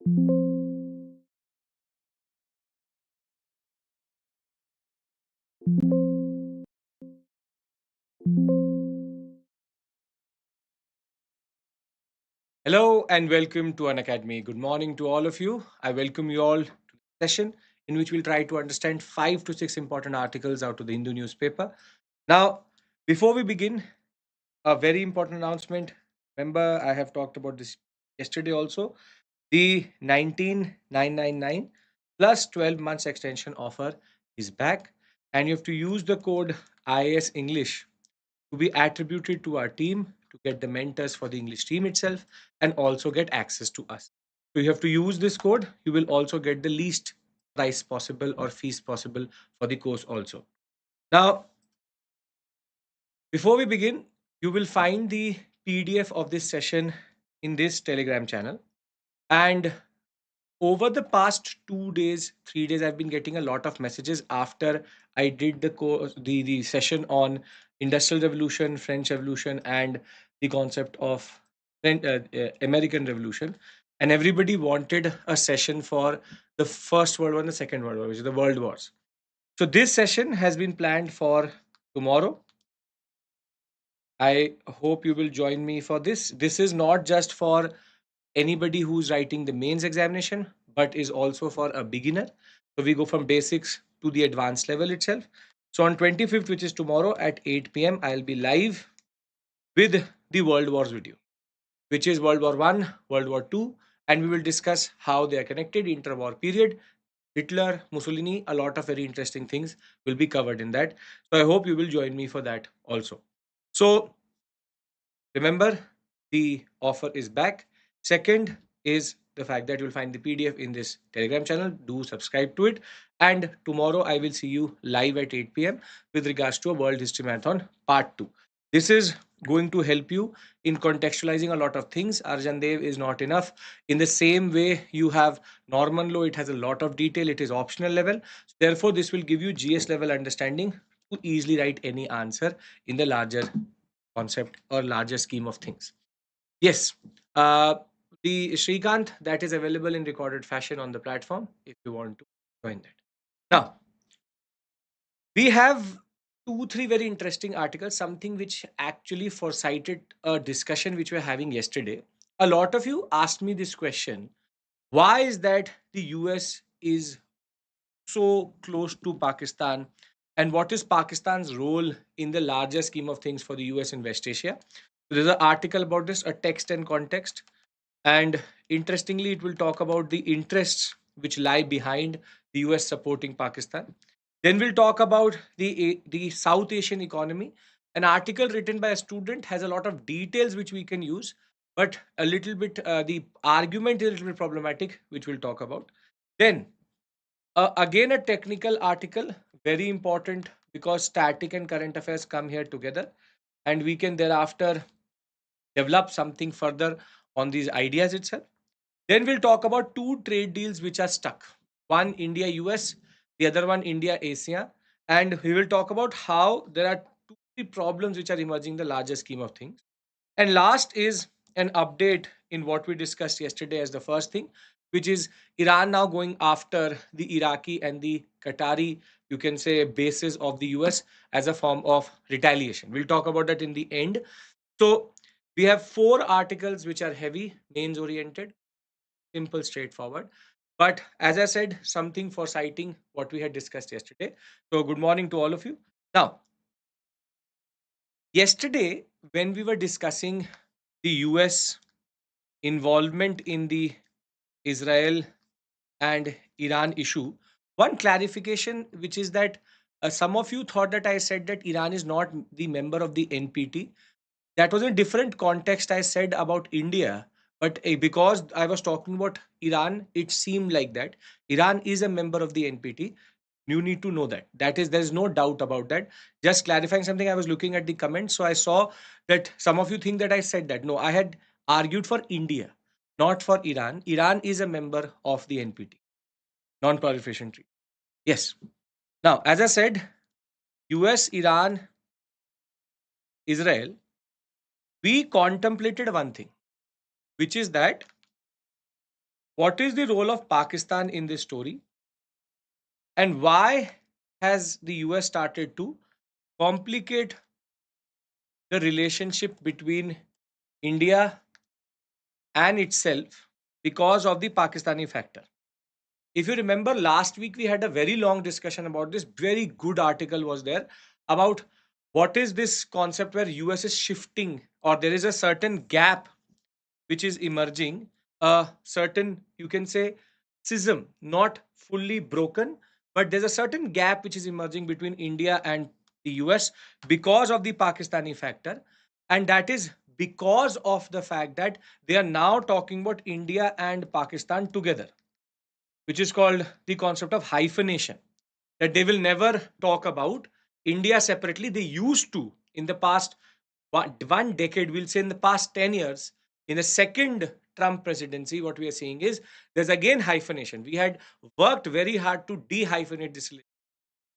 Hello and welcome to Unacademy. Good morning to all of you. I welcome you all to the session in which we'll try to understand 5 to 6 important articles out of the Hindu newspaper. Now, before we begin, a very important announcement. Remember, I have talked about this yesterday also. The 19999 plus 12 months extension offer is back, and you have to use the code IAS English to be attributed to our team to get the mentors for the English team itself and also get access to us. So you have to use this code. You will also get the least price possible or fees possible for the course also. Now, before we begin, you will find the PDF of this session in this Telegram channel. And over the past 2 days, 3 days, I've been getting a lot of messages after I did the course, the session on Industrial Revolution, French Revolution, and the concept of American Revolution. And everybody wanted a session for the First World War and the Second World War, which is the World Wars. So this session has been planned for tomorrow. I hope you will join me for this. This is not just for anybody who's writing the mains examination, but is also for a beginner. So we go from basics to the advanced level itself. So on 25th, which is tomorrow at 8 p.m., I'll be live with the World Wars video, which is World War One, World War Two, and we will discuss how they are connected, interwar period, Hitler, Mussolini, a lot of very interesting things will be covered in that. So I hope you will join me for that also. So remember, the offer is back. Second is the fact that you'll find the PDF in this Telegram channel. Do subscribe to it. And tomorrow I will see you live at 8 p.m. with regards to a World History Marathon Part 2. This is going to help you in contextualizing a lot of things. Arjan Dev is not enough. In the same way, you have Norman Law, it has a lot of detail, it is optional level. Therefore, this will give you GS level understanding to easily write any answer in the larger concept or larger scheme of things. Yes, the Shrikant that is available in recorded fashion on the platform if you want to join that. Now, we have 2, 3 very interesting articles, something which actually foresighted a discussion which we were having yesterday. A lot of you asked me this question: why is that the US is so close to Pakistan? And what is Pakistan's role in the larger scheme of things for the US in West Asia? So there's an article about this, a text and context. And interestingly, it will talk about the interests which lie behind the US supporting Pakistan. Then we'll talk about the South Asian economy. An article written by a student has a lot of details which we can use, but a little bit, the argument is a little bit problematic, which we'll talk about. Then again, a technical article, very important because static and current affairs come here together, and we can thereafter develop something further on these ideas itself. Then we'll talk about 2 trade deals which are stuck: one India-US, the other one India-ASEAN, and we will talk about how there are 2, 3 problems which are emerging in the larger scheme of things. And last is an update in what we discussed yesterday as the first thing, which is Iran now going after the Iraqi and the Qatari, you can say, bases of the US as a form of retaliation. We'll talk about that in the end. So we have 4 articles which are heavy, mains oriented, simple, straightforward. But as I said, something for citing what we had discussed yesterday. So good morning to all of you. Now, yesterday, when we were discussing the US involvement in the Israel and Iran issue, one clarification, which is that some of you thought that I said that Iran is not the member of the NPT. That was in a different context. I said about India, but because I was talking about Iran, it seemed like that Iran is a member of the NPT. You need to know that. That is, there is no doubt about that. Just clarifying something. I was looking at the comments, so I saw that some of you think that I said that. No, I had argued for India, not for Iran. Iran is a member of the NPT, non-proliferation treaty. Yes. Now, as I said, US, Iran, Israel, we contemplated one thing, which is that What is the role of Pakistan in this story? And why has the US started to complicate the relationship between India and itself because of the Pakistani factor? If you remember, last week we had a very long discussion about this. Very good article was there about what is this concept where US is shifting, or there is a certain gap which is emerging, a certain, you can say, schism, not fully broken, but there's a certain gap which is emerging between India and the US because of the Pakistani factor. And that is because of the fact that they are now talking about India and Pakistan together, which is called the concept of hyphenation, that they will never talk about India separately. They used to in the past one decade, we'll say in the past 10 years, in the second Trump presidency, what we are seeing is there's again hyphenation. We had worked very hard to de-hyphenate this relationship,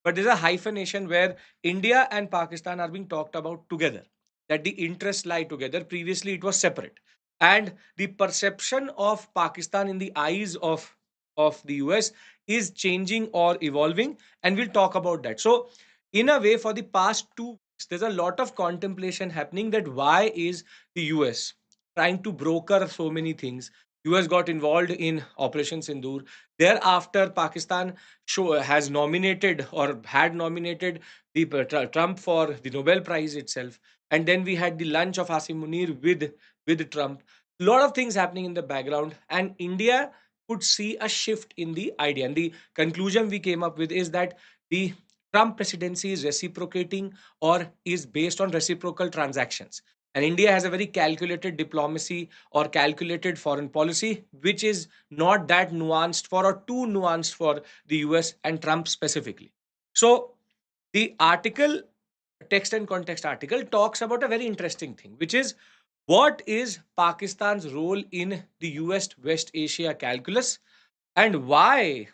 but there's a hyphenation where India and Pakistan are being talked about together, that the interests lie together. Previously, it was separate. And the perception of Pakistan in the eyes of the US is changing or evolving. And we'll talk about that. So, in a way, for the past 2 weeks, there's a lot of contemplation happening that why is the US trying to broker so many things? US got involved in Operation Sindoor. Thereafter, Pakistan has nominated or had nominated the Trump for the Nobel Prize itself, and then we had the lunch of Asim Munir with Trump. A lot of things happening in the background, and India could see a shift in the idea. And the conclusion we came up with is that the Trump presidency is reciprocating or is based on reciprocal transactions. And India has a very calculated diplomacy or calculated foreign policy, which is not that nuanced for or too nuanced for the US and Trump specifically. So the article, text and context article, talks about a very interesting thing, which is what is Pakistan's role in the US West Asia calculus, and why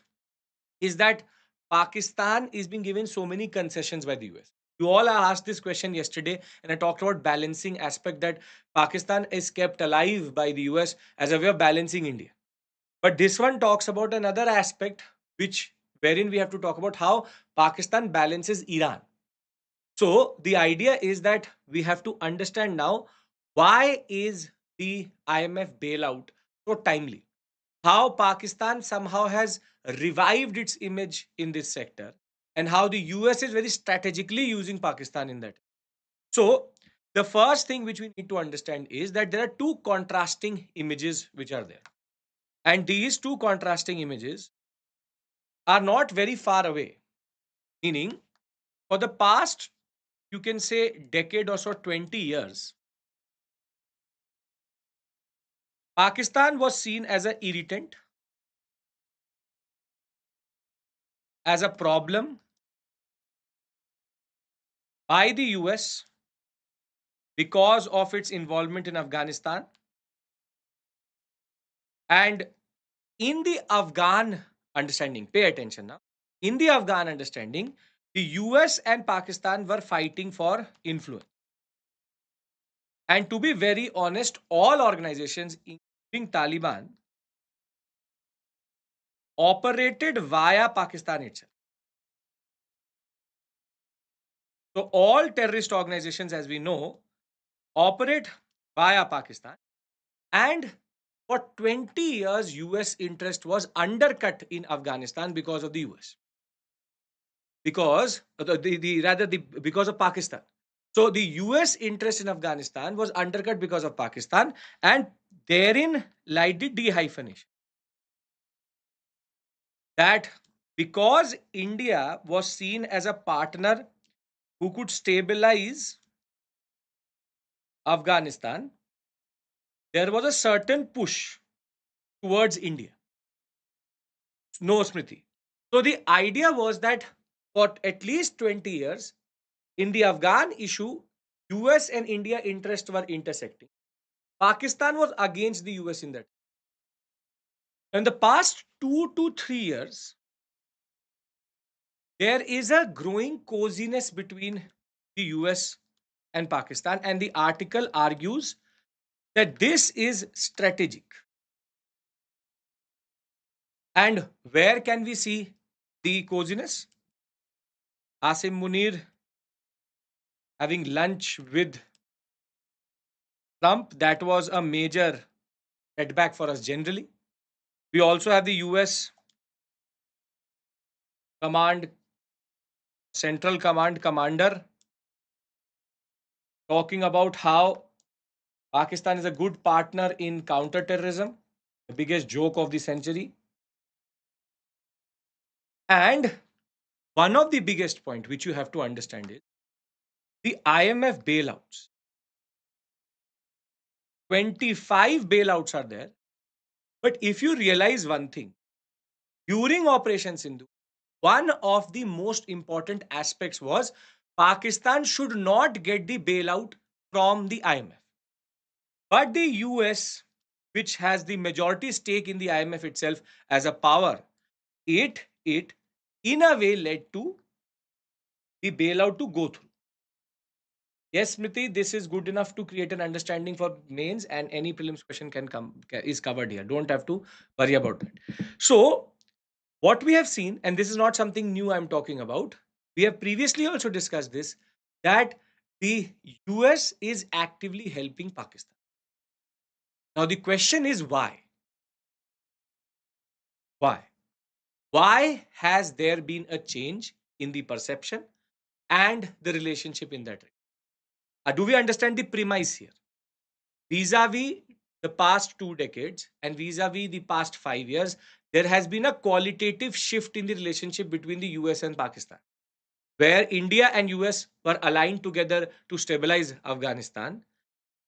is that Pakistan is being given so many concessions by the US. You all asked this question yesterday, and I talked about balancing aspect, that Pakistan is kept alive by the US as a way of balancing India. But this one talks about another aspect, which wherein we have to talk about how Pakistan balances Iran. So the idea is that we have to understand now, why is the IMF bailout so timely? How Pakistan somehow has revived its image in this sector, and how the US is very strategically using Pakistan in that. So the first thing which we need to understand is that there are two contrasting images which are there. And these two contrasting images are not very far away. Meaning, for the past, you can say, decade or so, 20 years, Pakistan was seen as an irritant, as a problem by the US because of its involvement in Afghanistan. And in the Afghan understanding, pay attention now, in the Afghan understanding, the US and Pakistan were fighting for influence. And to be very honest, all organizations, including Taliban, operated via Pakistan itself. So all terrorist organizations, as we know, operate via Pakistan. And for 20 years, US interest was undercut in Afghanistan because of the US. Because because of Pakistan. So the US interest in Afghanistan was undercut because of Pakistan, and therein lied the dehyphenation. That because India was seen as a partner who could stabilize Afghanistan, there was a certain push towards India. No, Smriti. So the idea was that for at least 20 years, in the Afghan issue, US and India interests were intersecting. Pakistan was against the US in that. In the past 2 to 3 years, there is a growing coziness between the US and Pakistan, and the article argues that this is strategic. And where can we see the coziness? Asim Munir having lunch with Trump, that was a major setback for us generally. We also have the US command, Central Command commander talking about how Pakistan is a good partner in counterterrorism, the biggest joke of the century. And one of the biggest point which you have to understand is the IMF bailouts. 25 bailouts are there. But if you realize one thing, during Operation Sindhu, one of the most important aspects was Pakistan should not get the bailout from the IMF. But the US, which has the majority stake in the IMF itself as a power, it in a way led to the bailout to go through. Yes, Smriti, this is good enough to create an understanding for mains, and any prelims question can come is covered here. Don't have to worry about that. So, what we have seen, and this is not something new I'm talking about, we have previously also discussed this, that the US is actively helping Pakistan. Now, the question is why? Why? Why has there been a change in the perception and the relationship in that? Do we understand the premise here? Vis-a-vis the past 2 decades and vis-a-vis the past 5 years, there has been a qualitative shift in the relationship between the US and Pakistan, where India and US were aligned together to stabilize Afghanistan,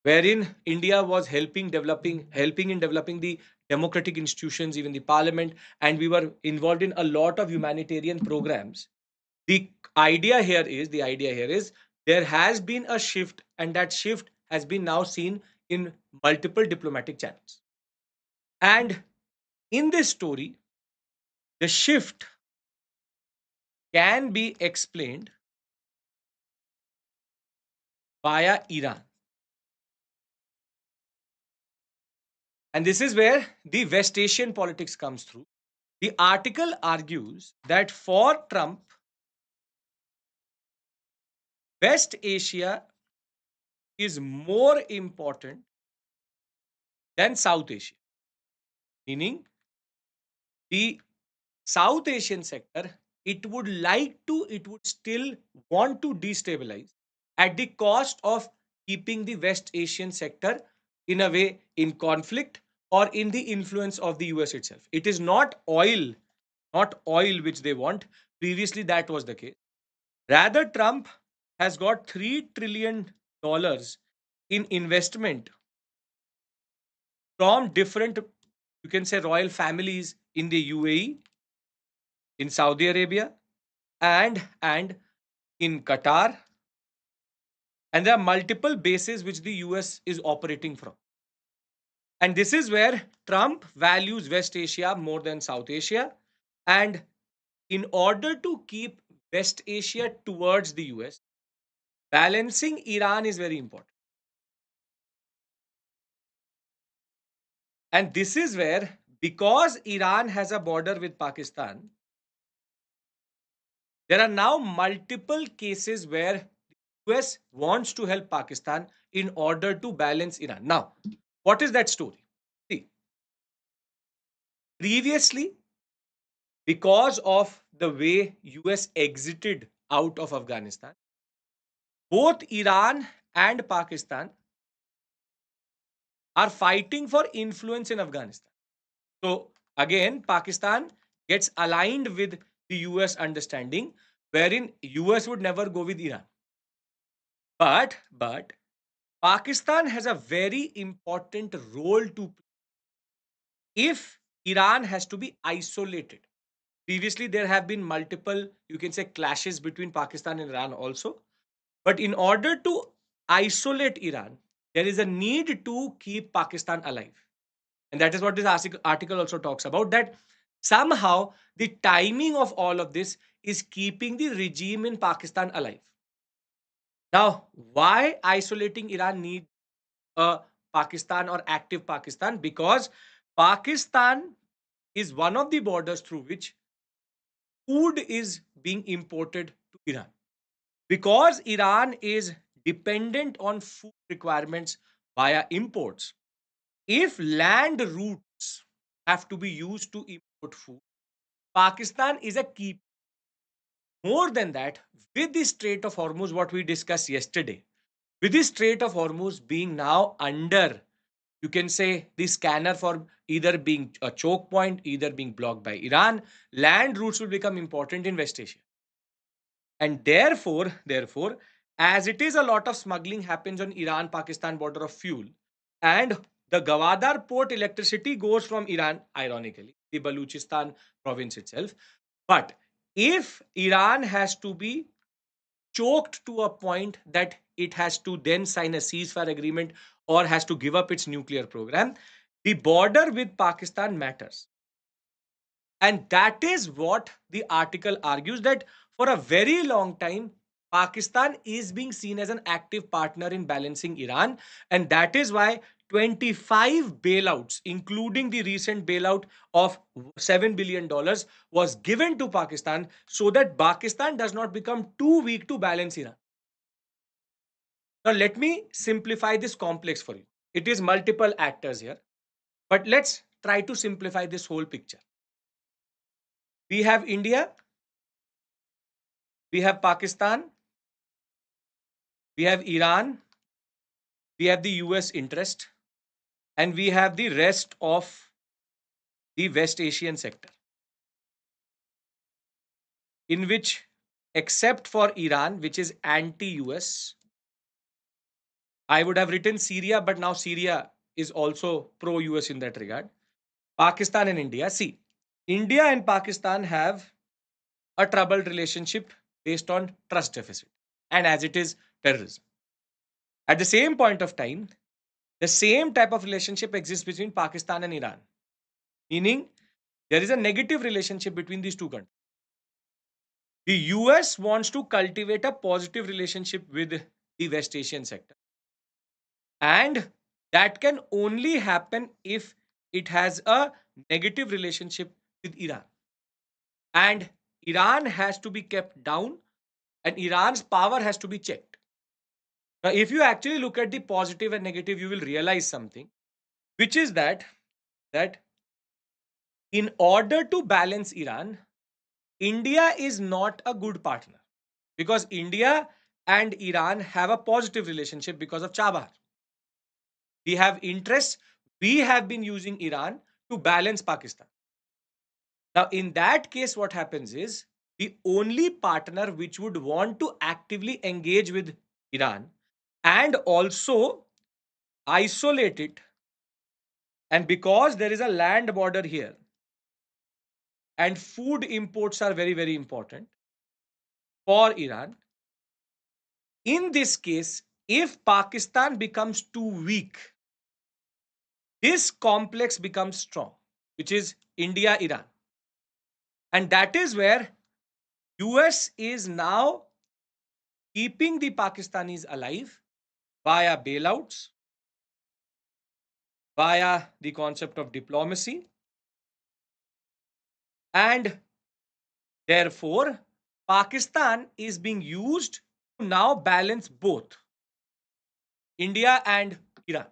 wherein India was helping in developing the democratic institutions, even the parliament, and we were involved in a lot of humanitarian programs. The idea here is there has been a shift, and that shift has been now seen in multiple diplomatic channels. And in this story, the shift can be explained via Iran. And this is where the West Asian politics comes through. The article argues that for Trump, West Asia is more important than South Asia, meaning the South Asian sector, it would still want to destabilize at the cost of keeping the West Asian sector in a way in conflict or in the influence of the US itself. It is not oil which they want. Previously, that was the case. Rather, Trump has got $3 trillion in investment from different, you can say, royal families in the UAE, in Saudi Arabia, and in Qatar. And there are multiple bases which the US is operating from. And this is where Trump values West Asia more than South Asia. And in order to keep West Asia towards the US, balancing Iran is very important. And this is where, because Iran has a border with Pakistan, there are now multiple cases where the US wants to help Pakistan in order to balance Iran. Now, what is that story? See, previously, because of the way US exited out of Afghanistan, both Iran and Pakistan are fighting for influence in Afghanistan. So again, Pakistan gets aligned with the US understanding, wherein US would never go with Iran. But Pakistan has a very important role to play if Iran has to be isolated. Previously, there have been multiple, you can say, clashes between Pakistan and Iran also. But in order to isolate Iran, there is a need to keep Pakistan alive. And that is what this article also talks about, that somehow the timing of all of this is keeping the regime in Pakistan alive. Now, why isolating Iran need a Pakistan or active Pakistan? Because Pakistan is one of the borders through which food is being imported to Iran. Because Iran is dependent on food requirements via imports, if land routes have to be used to import food, Pakistan is a key. More than that, with the Strait of Hormuz, what we discussed yesterday, with the Strait of Hormuz being now under, you can say, the scanner for either being a choke point, either being blocked by Iran, land routes will become important in West Asia. And therefore, as it is a lot of smuggling happens on Iran-Pakistan border of fuel, and the Gwadar port electricity goes from Iran, ironically, the Baluchistan province itself. But if Iran has to be choked to a point that it has to then sign a ceasefire agreement or has to give up its nuclear program, the border with Pakistan matters. And that is what the article argues, that for a very long time, Pakistan is being seen as an active partner in balancing Iran. And that is why 25 bailouts, including the recent bailout of $7 billion, was given to Pakistan so that Pakistan does not become too weak to balance Iran. Now, let me simplify this complex for you. It is multiple actors here, but let's try to simplify this whole picture. We have India, we have Pakistan, we have Iran, we have the US interest, and we have the rest of the West Asian sector, in which, except for Iran, which is anti US, I would have written Syria, but now Syria is also pro US in that regard. Pakistan and India. See, India and Pakistan have a troubled relationship based on trust deficit, and as it is, terrorism. At the same point of time, the same type of relationship exists between Pakistan and Iran, meaning there is a negative relationship between these two countries. The US wants to cultivate a positive relationship with the West Asian sector, and that can only happen if it has a negative relationship with Iran. And Iran has to be kept down, and Iran's power has to be checked. Now, if you actually look at the positive and negative, you will realize something, which is that in order to balance Iran, India is not a good partner, because India and Iran have a positive relationship because of Chabahar. We have interests. We have been using Iran to balance Pakistan. Now, in that case, what happens is the only partner which would want to actively engage with Iran and also isolate it, and because there is a land border here and food imports are very, very important for Iran. In this case, if Pakistan becomes too weak, this complex becomes strong, which is India, Iran. And that is where US is now keeping the Pakistanis alive via bailouts, via the concept of diplomacy, and therefore Pakistan is being used to now balance both India and Iran.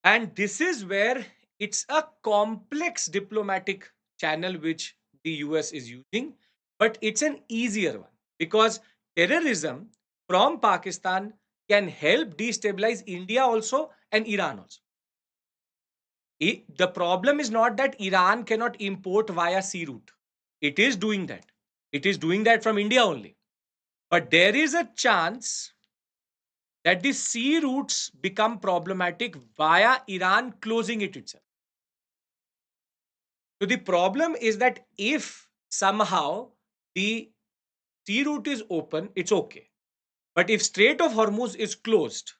And this is where it's a complex diplomatic channel which the US is using, but it's an easier one because terrorism from Pakistan can help destabilize India also and Iran also. The problem is not that Iran cannot import via sea route. It is doing that. It is doing that from India only. But there is a chance that the sea routes become problematic via Iran closing it itself. So the problem is that if somehow the sea route is open, it's okay. But if Strait of Hormuz is closed,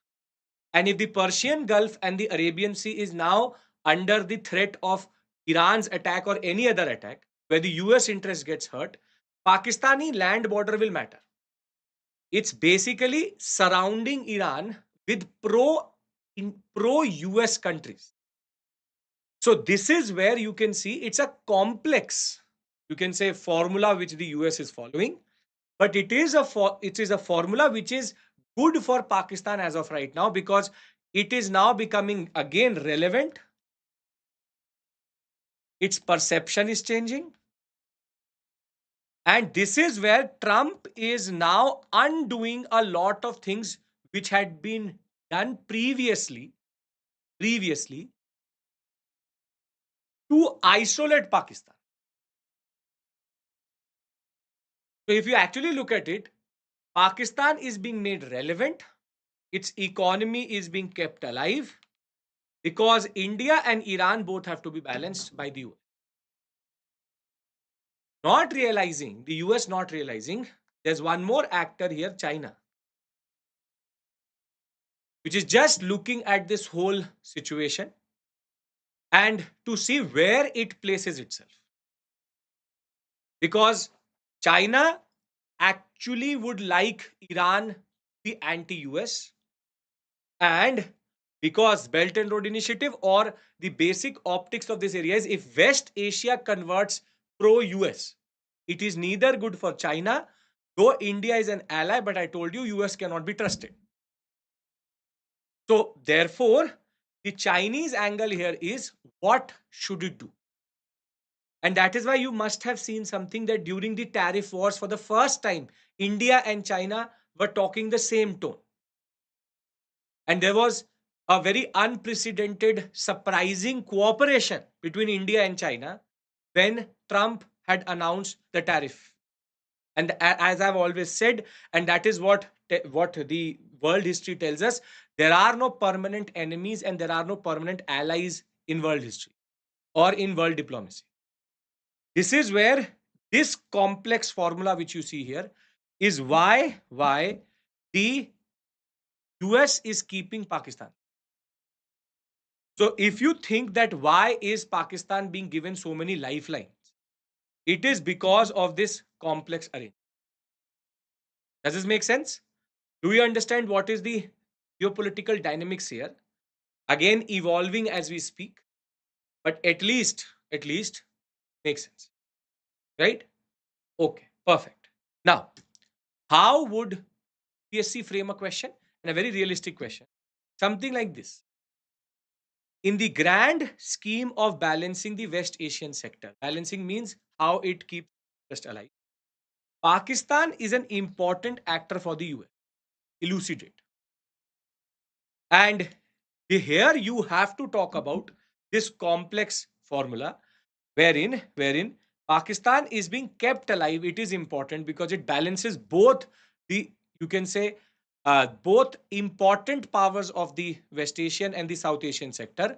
and if the Persian Gulf and the Arabian Sea is now under the threat of Iran's attack or any other attack, where the US interest gets hurt, Pakistani land border will matter. It's basically surrounding Iran with pro US countries. So this is where you can see it's a complex, you can say, formula which the US is following, but it is a formula which is good for Pakistan as of right now, because it is now becoming again relevant. Its perception is changing, and this is where Trump is now undoing a lot of things which had been done previously to isolate Pakistan. So if you actually look at it, Pakistan is being made relevant, its economy is being kept alive, because India and Iran both have to be balanced by the US. Not realizing, the US not realizing, there's one more actor here, China, which is just looking at this whole situation and to see where it places itself. Because China actually would like Iran to be anti US, and because Belt and Road Initiative, or the basic optics of this area is, if West Asia converts pro US, it is neither good for China, though India is an ally, but I told you US cannot be trusted. So therefore, the Chinese angle here is, what should it do? And that is why you must have seen something, that during the tariff wars, for the first time, India and China were talking the same tone. And there was a very unprecedented, surprising cooperation between India and China when Trump had announced the tariff. And as I've always said, and that is what the world history tells us, there are no permanent enemies and there are no permanent allies in world history or in world diplomacy. This is where this complex formula which you see here is why the US is keeping Pakistan. So if you think that why is Pakistan being given so many lifelines, it is because of this complex arrangement. Does this make sense? Do you understand what is the geopolitical dynamics here? Again, evolving as we speak, but at least makes sense, right? Okay, perfect. Now, how would PSC frame a question? And a very realistic question, something like this: in the grand scheme of balancing the West Asian sector, balancing means how it keeps just alive. Pakistan is an important actor for the US. Elucidate. And here you have to talk about this complex formula wherein Pakistan is being kept alive. It is important because it balances both the, you can say, both important powers of the West Asian and the South Asian sector,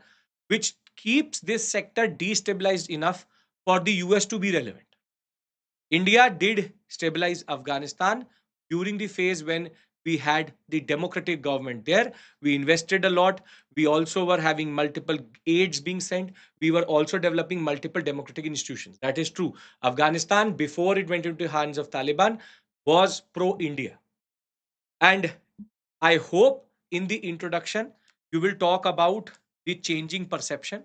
which keeps this sector destabilized enough for the US to be relevant. India did stabilize Afghanistan during the phase when we had the democratic government there. We invested a lot. We also were having multiple aids being sent. We were also developing multiple democratic institutions. That is true. Afghanistan, before it went into the hands of Taliban, was pro-India. And I hope in the introduction, you will talk about the changing perception.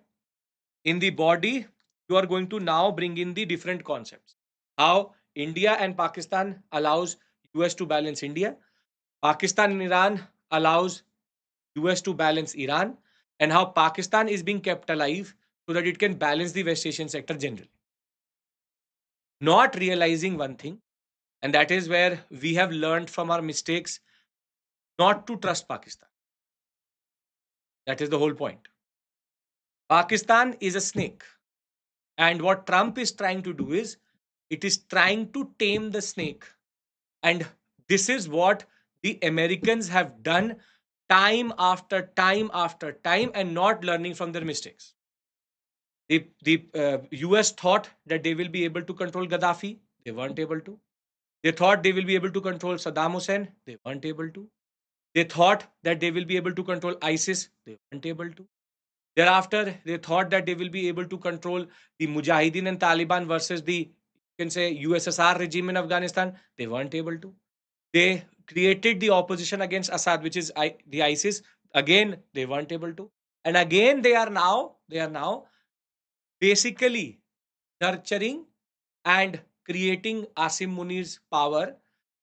In the body, you are going to now bring in the different concepts. How India and Pakistan allows US to balance India. Pakistan and Iran allows US to balance Iran, and how Pakistan is being kept alive so that it can balance the West Asian sector generally. Not realizing one thing, and that is where we have learned from our mistakes not to trust Pakistan. That is the whole point. Pakistan is a snake. And what Trump is trying to do is, it is trying to tame the snake. And this is what the Americans have done time after time after time, and not learning from their mistakes. The US thought that they will be able to control Gaddafi. They weren't able to. They thought they will be able to control Saddam Hussein. They weren't able to. They thought that they will be able to control ISIS. They weren't able to. Thereafter, they thought that they will be able to control the Mujahideen and Taliban versus the, you can say, USSR regime in Afghanistan. They weren't able to. They created the opposition against Assad, which is the ISIS. Again, they weren't able to. And again, they are now basically nurturing and creating Asim Muni's power,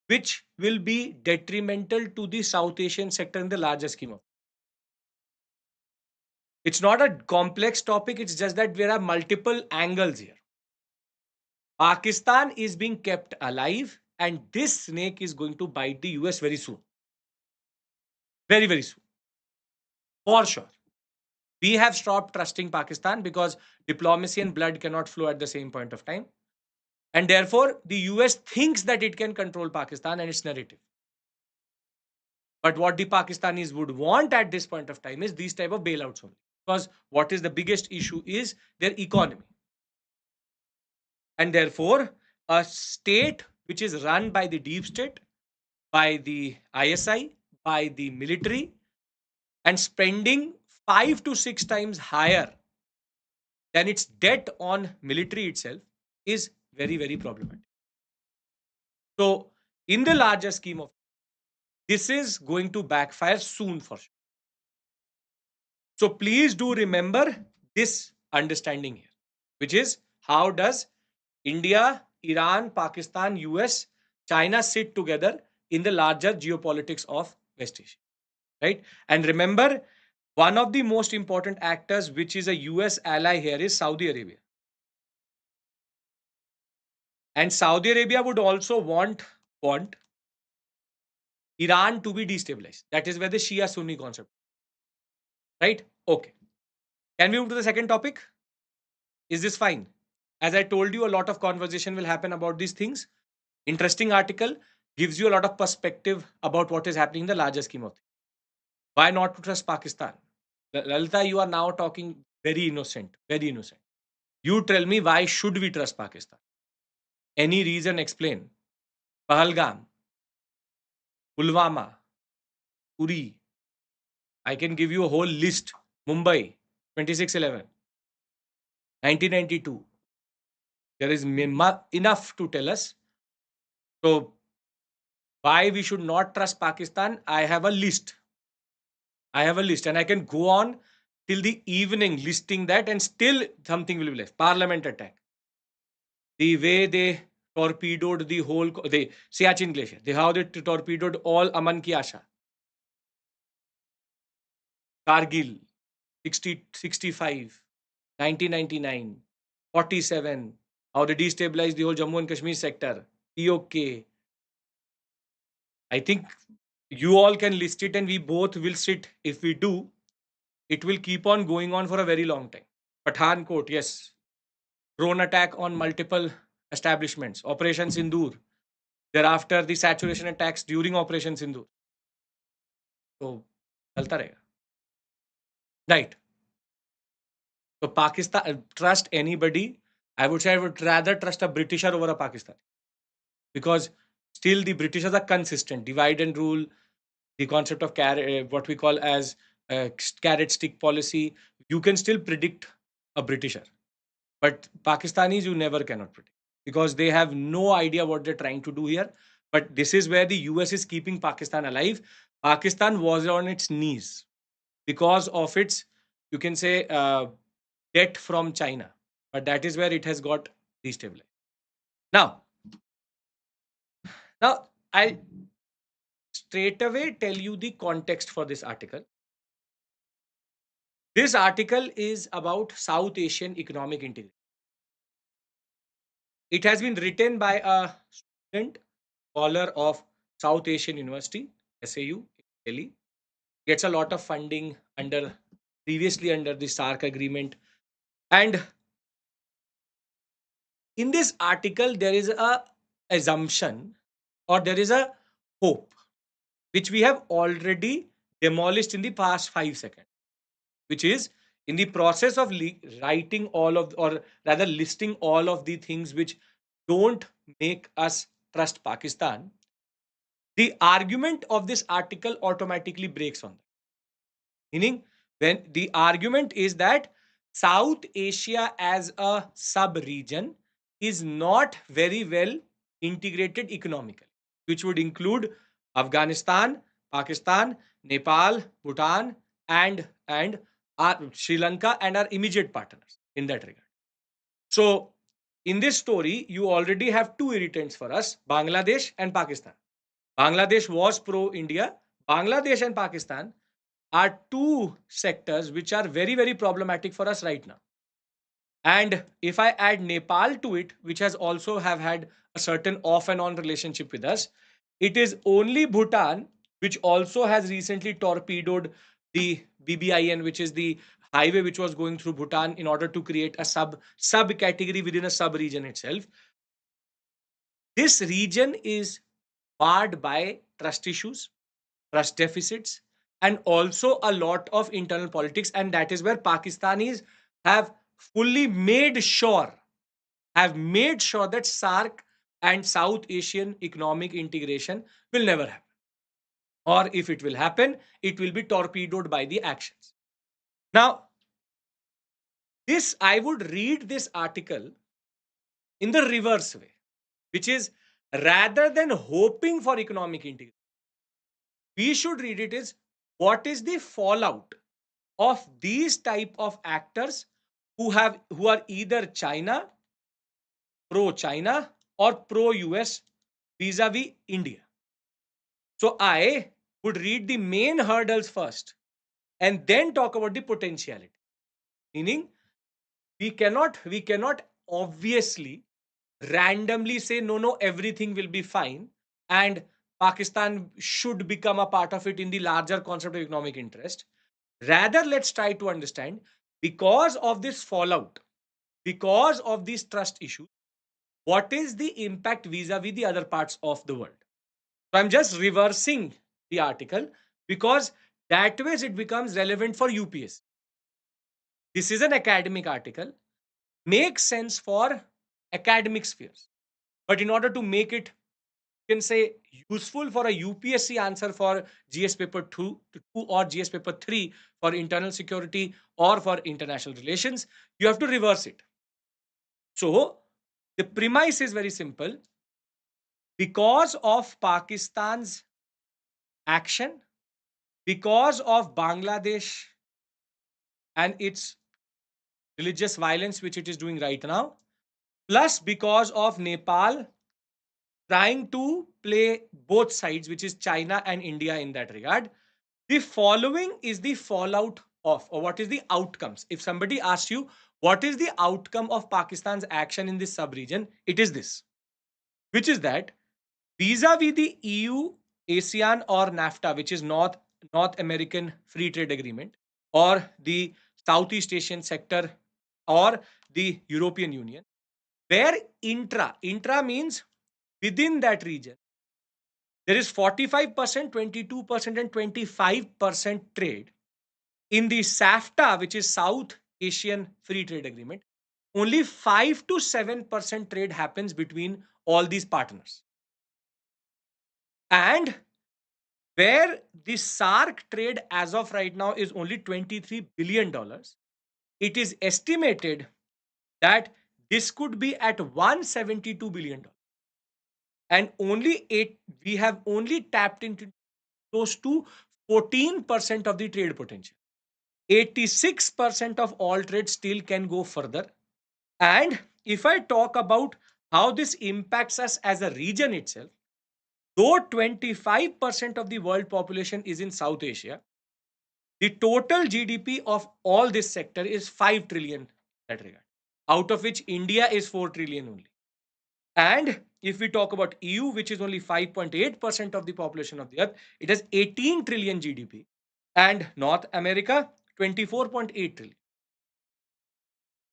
which will be detrimental to the South Asian sector in the larger scheme of. It's not a complex topic, it's just that there are multiple angles here. Pakistan is being kept alive, and this snake is going to bite the US very soon. Very, very soon. For sure. We have stopped trusting Pakistan because diplomacy and blood cannot flow at the same point of time. And therefore, the US thinks that it can control Pakistan and its narrative. But what the Pakistanis would want at this point of time is these type of bailouts only. Because what is the biggest issue is their economy. And therefore, a state which is run by the deep state, by the ISI, by the military, and spending 5 to 6 times higher than its debt on military itself is very, very problematic. So, in the larger scheme of this is going to backfire soon for sure. So please do remember this understanding here, which is how does India, Iran, Pakistan, US, China sit together in the larger geopolitics of West Asia, right? And remember, one of the most important actors, which is a US ally here, is Saudi Arabia. And Saudi Arabia would also want Iran to be destabilized. That is where the Shia Sunni concept, right? Okay. Can we move to the second topic? Is this fine? As I told you, a lot of conversation will happen about these things. Interesting article, gives you a lot of perspective about what is happening in the larger scheme of things. Why not to trust Pakistan? Lalita, you are now talking very innocent, very innocent. You tell me, why should we trust Pakistan? Any reason, explain. Pahalgam, Pulwama, Uri. I can give you a whole list. Mumbai, 26/11, 1992. There is enough to tell us. So, why we should not trust Pakistan? I have a list. And I can go on till the evening listing that, and still something will be left. Parliament attack. The way they torpedoed the whole, the Siachen Glacier. How they torpedoed all Aman Ki Asha. Kargil, 65, 1999, 47. How they destabilized the whole Jammu and Kashmir sector. POK. I think you all can list it, and we both will sit. If we do, it will keep on going on for a very long time. Pathankot, yes. Drone attack on multiple establishments. Operation Sindoor. Thereafter, the saturation attacks during Operation Sindoor. So, चलता रहेगा. Right. So, Pakistan, trust anybody. I would say I would rather trust a Britisher over a Pakistan. Because still the Britishers are consistent. Divide and rule, the concept of what we call as carrot stick policy. You can still predict a Britisher. But Pakistanis, you never cannot predict because they have no idea what they're trying to do here. But this is where the US is keeping Pakistan alive. Pakistan was on its knees because of its, you can say, debt from China. But that is where it has got destabilized. Now, I'll straight away tell you the context for this article. This article is about South Asian economic integration. It has been written by a student, scholar of South Asian University, SAU, Delhi. Gets a lot of funding previously under the SARC agreement. And in this article, there is a assumption or there is a hope, which we have already demolished in the past 5 seconds, which is in the process of writing all of, or rather listing all of the things which don't make us trust Pakistan, the argument of this article automatically breaks on that. Meaning, when the argument is that South Asia as a sub-region is not very well integrated economically, which would include Afghanistan, Pakistan, Nepal, Bhutan, and Sri Lanka, and our immediate partners in that regard. So, in this story, you already have two irritants for us, Bangladesh and Pakistan. Bangladesh was pro India. Bangladesh and Pakistan are two sectors which are very, very problematic for us right now. And if I add Nepal to it, which has also have had a certain off and on relationship with us, it is only Bhutan which also has recently torpedoed the BBIN, which is the highway which was going through Bhutan in order to create a sub category within a sub region itself. This region is marred by trust issues, trust deficits, and also a lot of internal politics. And that is where Pakistanis have fully made sure, that SARC and South Asian economic integration will never happen. Or if it will happen, it will be torpedoed by the actions. Now, this I would read this article in the reverse way, which is rather than hoping for economic integration, we should read it as what is the fallout of these type of actors who are either China, pro China, or pro US vis-a-vis India. So I would read the main hurdles first and then talk about the potentiality. Meaning we cannot obviously randomly say no, everything will be fine and Pakistan should become a part of it in the larger concept of economic interest. Rather, let's try to understand, because of this fallout, because of these trust issues, what is the impact vis-a-vis the other parts of the world. So I'm just reversing the article because that way it becomes relevant for UPSC. This is an academic article, makes sense for academic spheres. But in order to make it, you can say, useful for a UPSC answer for GS paper 2 or GS paper 3 for internal security or for international relations, you have to reverse it. So the premise is very simple. Because of Pakistan's action, because of Bangladesh and its religious violence, which it is doing right now, plus because of Nepal trying to play both sides, which is China and India in that regard, the following is the fallout of, or what is the outcomes. If somebody asks you, what is the outcome of Pakistan's action in this sub-region, it is this, which is that vis-a-vis the EU, ASEAN or NAFTA, which is North American Free Trade Agreement, or the Southeast Asian sector, or the European Union, where intra means within that region, there is 45%, 22%, and 25% trade. In the SAFTA, which is South Asian Free Trade Agreement, only 5 to 7% trade happens between all these partners. And where the SARC trade as of right now is only $23 billion, it is estimated that this could be at $172 billion. And we have only tapped into close to 14% of the trade potential. 86% of all trade still can go further. And if I talk about how this impacts us as a region itself, though 25% of the world population is in South Asia, the total GDP of all this sector is 5 trillion in that regard, out of which India is 4 trillion only. And if we talk about EU, which is only 5.8% of the population of the earth, it has 18 trillion GDP. And North America, 24.8 trillion.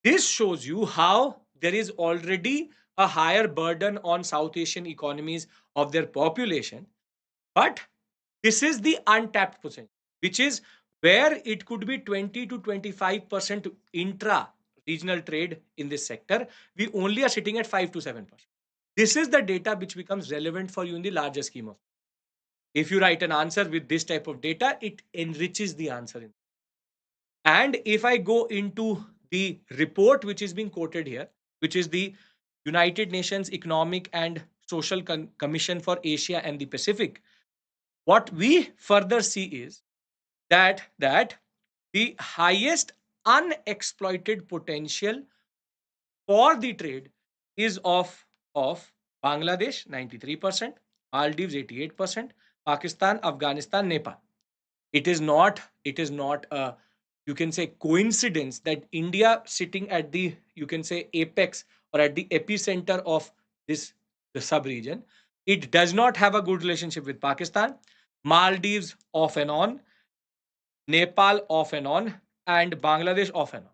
This shows you how there is already a higher burden on South Asian economies of their population. But this is the untapped potential, which is where it could be 20 to 25% intra regional trade in this sector. We only are sitting at 5 to 7%. This is the data which becomes relevant for you in the larger scheme of. If you write an answer with this type of data, it enriches the answer. And if I go into the report which is being quoted here, which is the United Nations Economic and Social Commission for Asia and the Pacific, what we further see is that the highest unexploited potential for the trade is of Bangladesh 93%, Maldives 88%, Pakistan, Afghanistan, Nepal. It is not a, you can say, coincidence that India sitting at the, you can say, apex or at the epicenter of this the sub region, it does not have a good relationship with Pakistan. Maldives off and on, Nepal off and on, and Bangladesh off and on,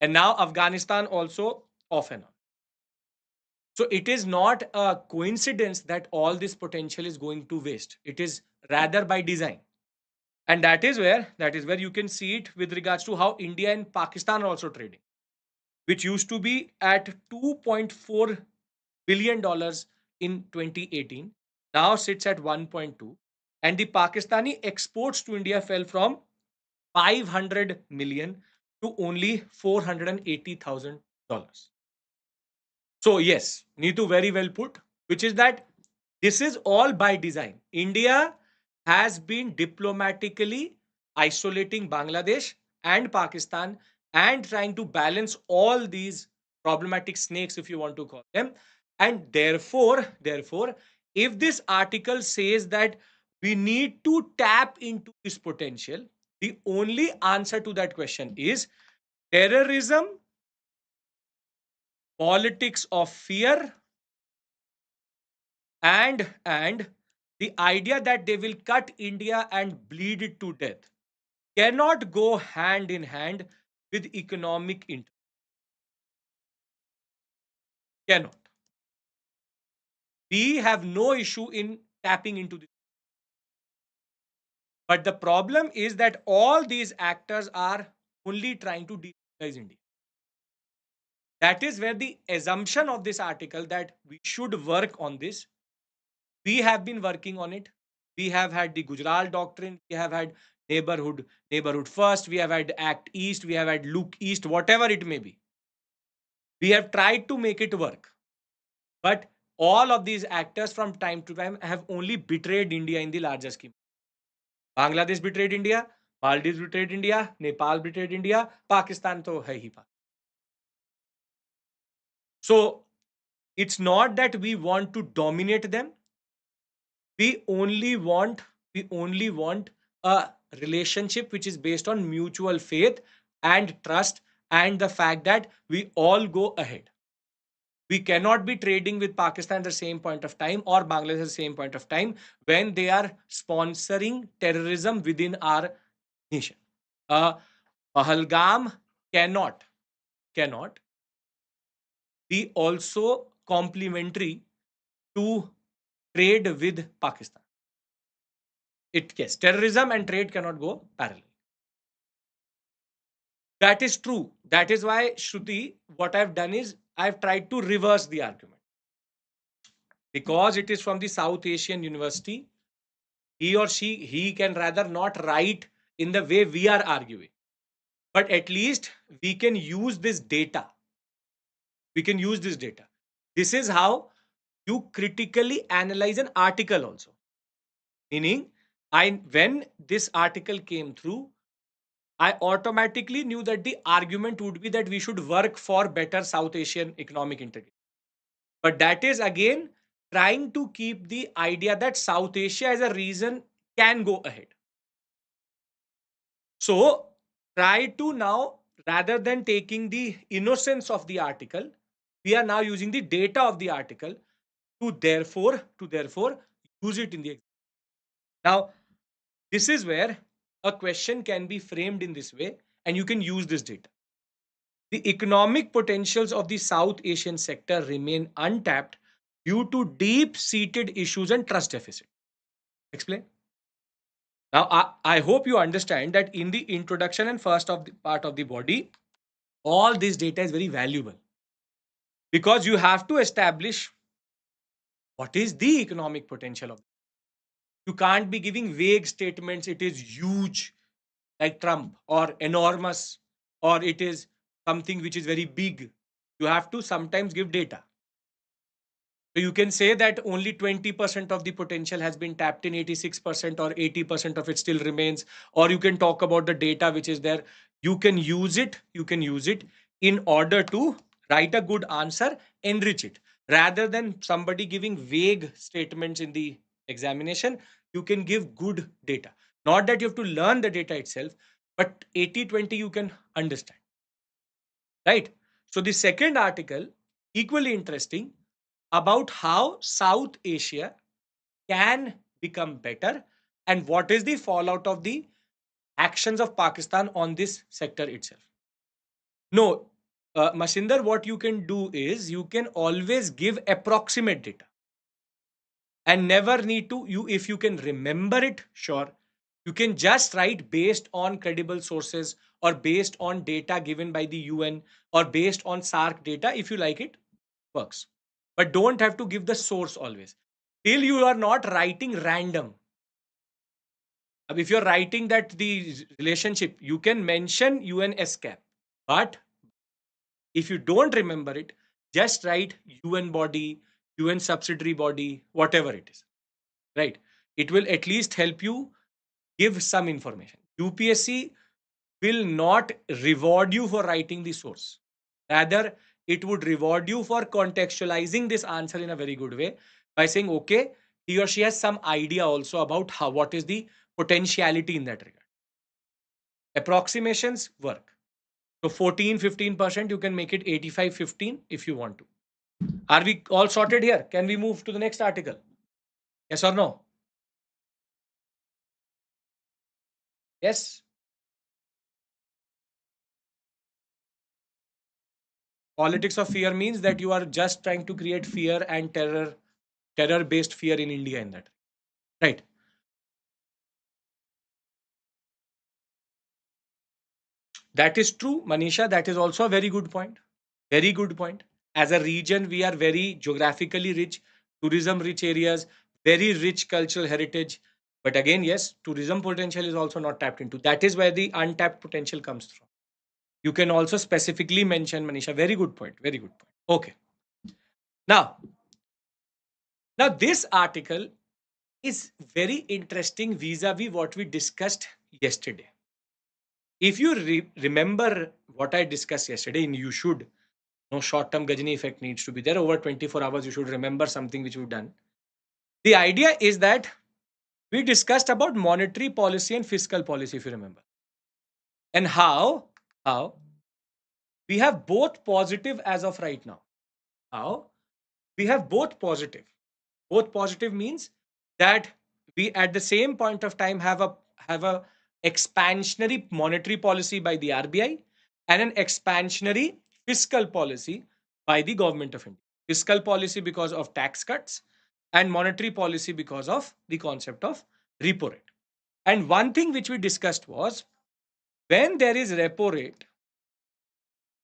and now Afghanistan also off and on. So it is not a coincidence that all this potential is going to waste. It is rather by design. And that is where you can see it with regards to how India and Pakistan are also trading, which used to be at $2.4 billion in 2018, now sits at 1.2. And the Pakistani exports to India fell from 500 million to only $480,000. So yes, Neetu, very well put, which is that this is all by design. India has been diplomatically isolating Bangladesh and Pakistan and trying to balance all these problematic snakes, if you want to call them. And therefore, if this article says that we need to tap into this potential, the only answer to that question is terrorism, politics of fear, and the idea that they will cut India and bleed it to death cannot go hand in hand with economic interest. Cannot. We have no issue in tapping into this. But the problem is that all these actors are only trying to destabilize India. That is where the assumption of this article that we should work on this, we have been working on it. We have had the Gujarat doctrine, we have had neighborhood first, we have had Act East, we have had Look East, whatever it may be. We have tried to make it work. But all of these actors from time to time have only betrayed India in the larger scheme. Bangladesh betrayed India, Maldives betrayed India, Nepal betrayed India, Pakistan to hai hi. So it's not that we want to dominate them. We only want a relationship which is based on mutual faith and trust, and the fact that we all go ahead. We cannot be trading with Pakistan at the same point of time or Bangladesh at the same point of time when they are sponsoring terrorism within our nation. Pahalgam cannot be also complementary to trade with Pakistan. Yes, terrorism and trade cannot go parallel. That is true. That is why, Shruti, what I've done is I've tried to reverse the argument. Because it is from the South Asian University, he can rather not write in the way we are arguing. But at least we can use this data. This is how you critically analyze an article also. Meaning, when this article came through, I automatically knew that the argument would be that we should work for better South Asian economic integration. But that is again trying to keep the idea that South Asia as a region can go ahead. So try to now, rather than taking the innocence of the article, we are now using the data of the article to therefore use it in the exam. Now, this is where a question can be framed in this way, and you can use this data. The economic potentials of the South Asian sector remain untapped due to deep-seated issues and trust deficit. Explain. Now, I hope you understand that in the introduction and first of the part of the body, all this data is very valuable because you have to establish what is the economic potential of it. You can't be giving vague statements. It is huge, like Trump, or enormous, or it is something which is very big. You have to sometimes give data. So you can say that only 20% of the potential has been tapped in, 86% or 80% of it still remains. Or you can talk about the data which is there. You can use it in order to Write a good answer, enrich it. Rather than somebody giving vague statements in the examination, you can give good data. Not that you have to learn the data itself, but 80-20 you can understand. Right? So the second article, equally interesting, about how South Asia can become better and what is the fallout of the actions of Pakistan on this sector itself. No, Masinder, what you can do is you can always give approximate data and never need to, you if you can remember it, sure. You can just write based on credible sources or based on data given by the UN or based on SARC data. If you like it, works. But don't have to give the source always. Till you are not writing random. If you're writing that the relationship, you can mention UN SCAP. But if you don't remember it, just write UN body, UN subsidiary body, whatever it is. Right? It will at least help you give some information. UPSC will not reward you for writing the source. Rather, it would reward you for contextualizing this answer in a very good way by saying, okay, he or she has some idea also about how what is the potentiality in that regard. Approximations work. So 14-15%, you can make it 85-15 if you want to. Are we all sorted here? Can we move to the next article? Yes or no? Yes. Politics of fear means that you are just trying to create fear and terror based fear in India in that. Right. That is true, Manisha. That is also a very good point. Very good point. As a region, we are very geographically rich, tourism rich areas, very rich cultural heritage. But again, yes, tourism potential is also not tapped into. That is where the untapped potential comes from. You can also specifically mention, Manisha. Very good point. Very good point. Okay. Now, this article is very interesting vis-a-vis what we discussed yesterday. If you remember what I discussed yesterday, and you should, no short-term Gajini effect needs to be there. Over 24 hours, you should remember something which we've done. The idea is that we discussed about monetary policy and fiscal policy, if you remember, and how we have both positive as of right now. How we have both positive. Both positive means that we at the same point of time have a expansionary monetary policy by the RBI and an expansionary fiscal policy by the government of India. Fiscal policy because of tax cuts and monetary policy because of the concept of repo rate. And one thing which we discussed was when there is repo rate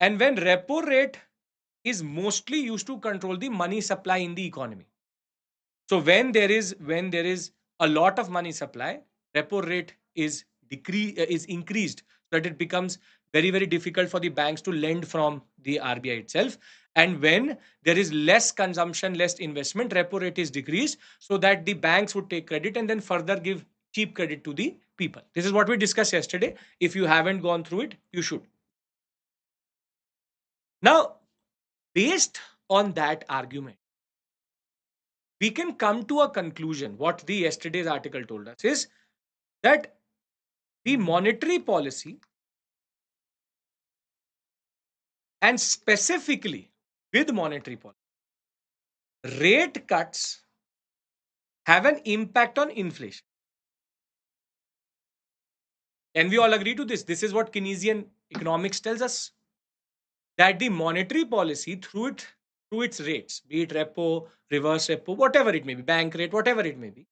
and when repo rate is mostly used to control the money supply in the economy. So when there is a lot of money supply, repo rate is increased so that it becomes very difficult for the banks to lend from the RBI itself. And when there is less consumption, less investment, repo rate is decreased so that the banks would take credit and then further give cheap credit to the people. This is what we discussed yesterday. If you haven't gone through it, you should. Now, based on that argument, we can come to a conclusion. What the yesterday's article told us is that the monetary policy and specifically with monetary policy, rate cuts have an impact on inflation. Can we all agree to this? This is what Keynesian economics tells us, that the monetary policy through its rates, be it repo, reverse repo, whatever it may be, bank rate, whatever it may be,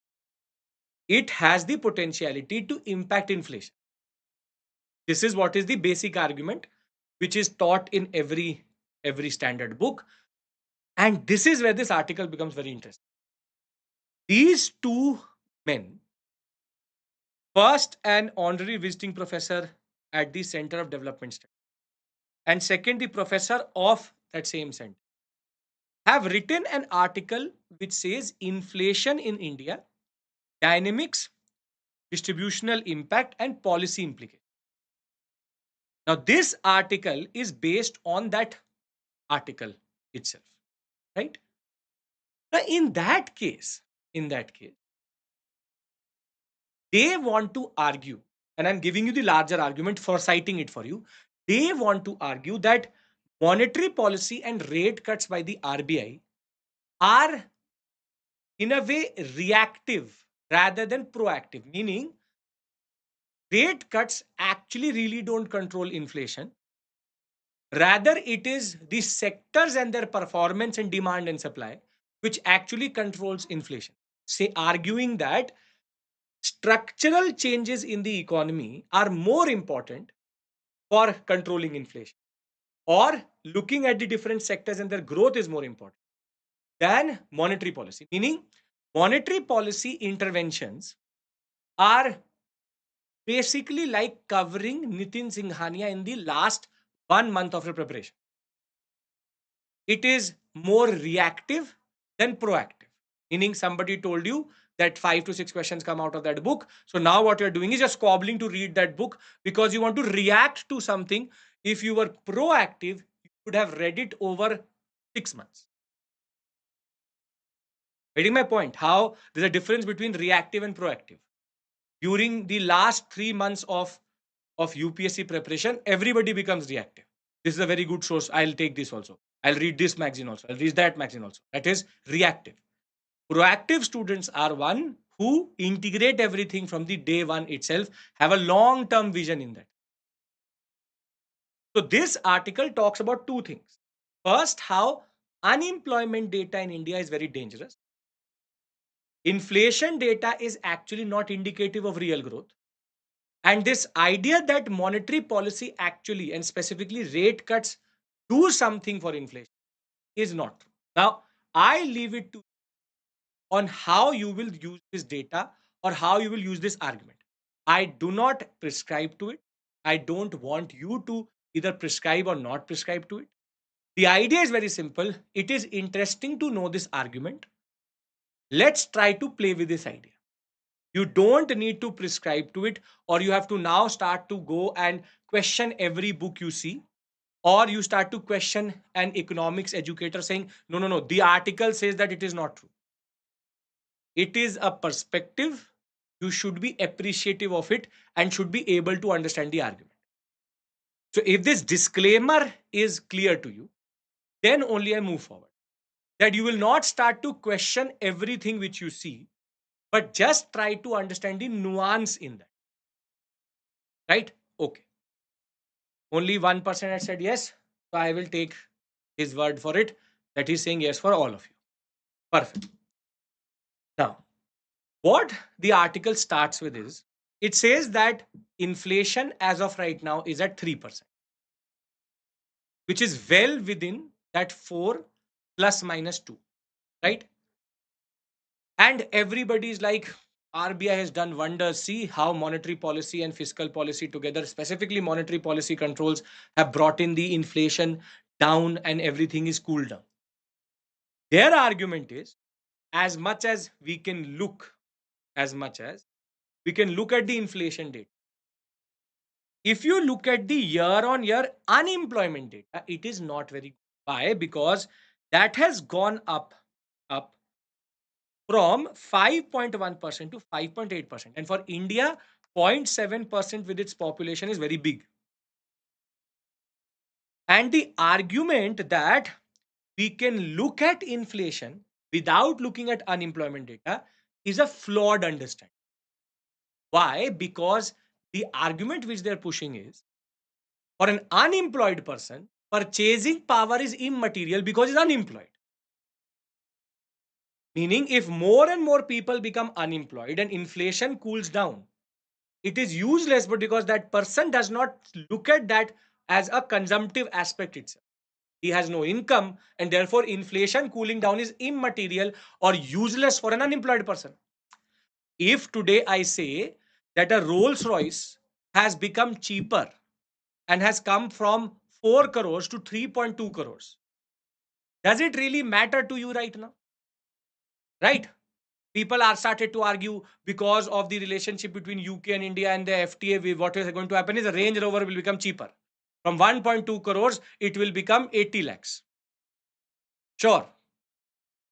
it has the potentiality to impact inflation. This is what is the basic argument which is taught in every standard book. And this is where this article becomes very interesting. These two men, first an honorary visiting professor at the Center of Development Studies, and second the professor of that same center, have written an article which says inflation in India, dynamics, distributional impact, and policy implications. Now, this article is based on that article itself, right? Now, in that case, they want to argue, and I'm giving you the larger argument for citing it for you. They want to argue that monetary policy and rate cuts by the RBI are, in a way, reactive rather than proactive, meaning rate cuts actually really don't control inflation. Rather, it is the sectors and their performance and demand and supply which actually controls inflation. Say, arguing that structural changes in the economy are more important for controlling inflation, or looking at the different sectors and their growth is more important than monetary policy. Meaning, monetary policy interventions are basically like covering Nitin Singhania in the last 1 month of your preparation. It is more reactive than proactive. Meaning, somebody told you that 5 to 6 questions come out of that book. So now what you're doing is just squabbling to read that book because you want to react to something. If you were proactive, you would have read it over 6 months. Getting my point? How there's a difference between reactive and proactive. During the last 3 months of UPSC preparation, everybody becomes reactive. This is a very good source. I'll take this also. I'll read this magazine also. I'll read that magazine also. That is reactive. Proactive students are one who integrate everything from the day one itself, have a long term vision in that. So, this article talks about two things. First, how unemployment data in India is very dangerous. Inflation data is actually not indicative of real growth. And this idea that monetary policy actually, and specifically rate cuts, do something for inflation is not true. Now, I leave it to on how you will use this data or how you will use this argument. I do not prescribe to it. I don't want you to either prescribe or not prescribe to it. The idea is very simple. It is interesting to know this argument. Let's try to play with this idea. You don't need to prescribe to it, or you have to now start to go and question every book you see, or you start to question an economics educator saying, no, no, no, the article says that it is not true. It is a perspective. You should be appreciative of it and should be able to understand the argument. So, if this disclaimer is clear to you, then only I move forward. That you will not start to question everything which you see, but just try to understand the nuance in that. Right? Okay. Only one person had said yes. So I will take his word for it that he's saying yes for all of you. Perfect. Now, what the article starts with is it says that inflation as of right now is at 3%, which is well within that 4 plus minus 2, right? And everybody is like, RBI has done wonders. See how monetary policy and fiscal policy together, specifically monetary policy controls, have brought in the inflation down and everything is cooled down. Their argument is, as much as we can look, as much as we can look at the inflation data, if you look at the year on year unemployment data, it is not very good. Why? Because that has gone up from 5.1% to 5.8%. And for India, 0.7% with its population is very big. And the argument that we can look at inflation without looking at unemployment data is a flawed understanding. Why? Because the argument which they're pushing is, for an unemployed person, purchasing power is immaterial because he's unemployed. Meaning, if more and more people become unemployed and inflation cools down, it is useless, but because that person does not look at that as a consumptive aspect itself. He has no income, and therefore inflation cooling down is immaterial or useless for an unemployed person. If today I say that a Rolls Royce has become cheaper and has come from 4 crores to 3.2 crores, does it really matter to you right now? Right? People are started to argue because of the relationship between UK and India and the FTA. What is going to happen is the Range Rover will become cheaper. From 1.2 crores, it will become 80 lakhs. Sure.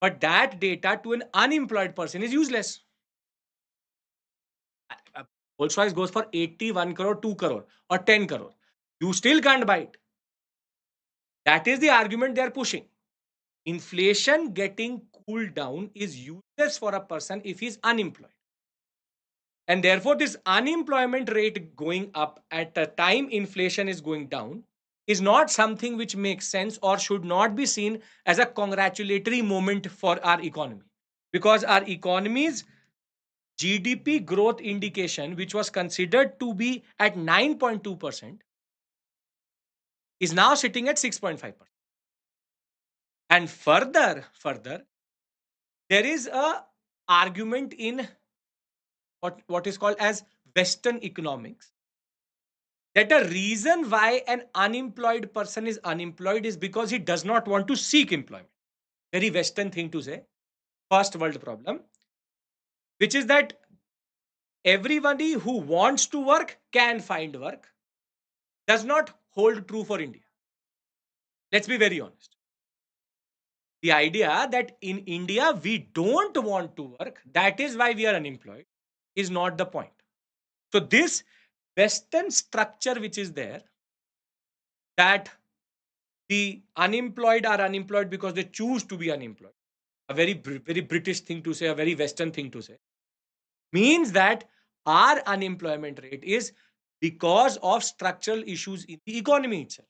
But that data to an unemployed person is useless. Rolls Royce goes for 81 crore, 2 crore, or 10 crore. You still can't buy it. That is the argument they are pushing. Inflation getting cooled down is useless for a person if he's unemployed. And therefore, this unemployment rate going up at a time inflation is going down is not something which makes sense or should not be seen as a congratulatory moment for our economy. Because our economy's GDP growth indication, which was considered to be at 9.2%, is now sitting at 6.5%. And further, there is a argument in what is called as Western economics that a reason why an unemployed person is unemployed is because he does not want to seek employment. Very Western thing to say. First world problem, which is that everybody who wants to work can find work, does not hold true for India. Let's be very honest. The idea that in India we don't want to work, that is why we are unemployed, is not the point. So, this Western structure which is there, that the unemployed are unemployed because they choose to be unemployed, a very British thing to say, a very Western thing to say, means that our unemployment rate is because of structural issues in the economy itself.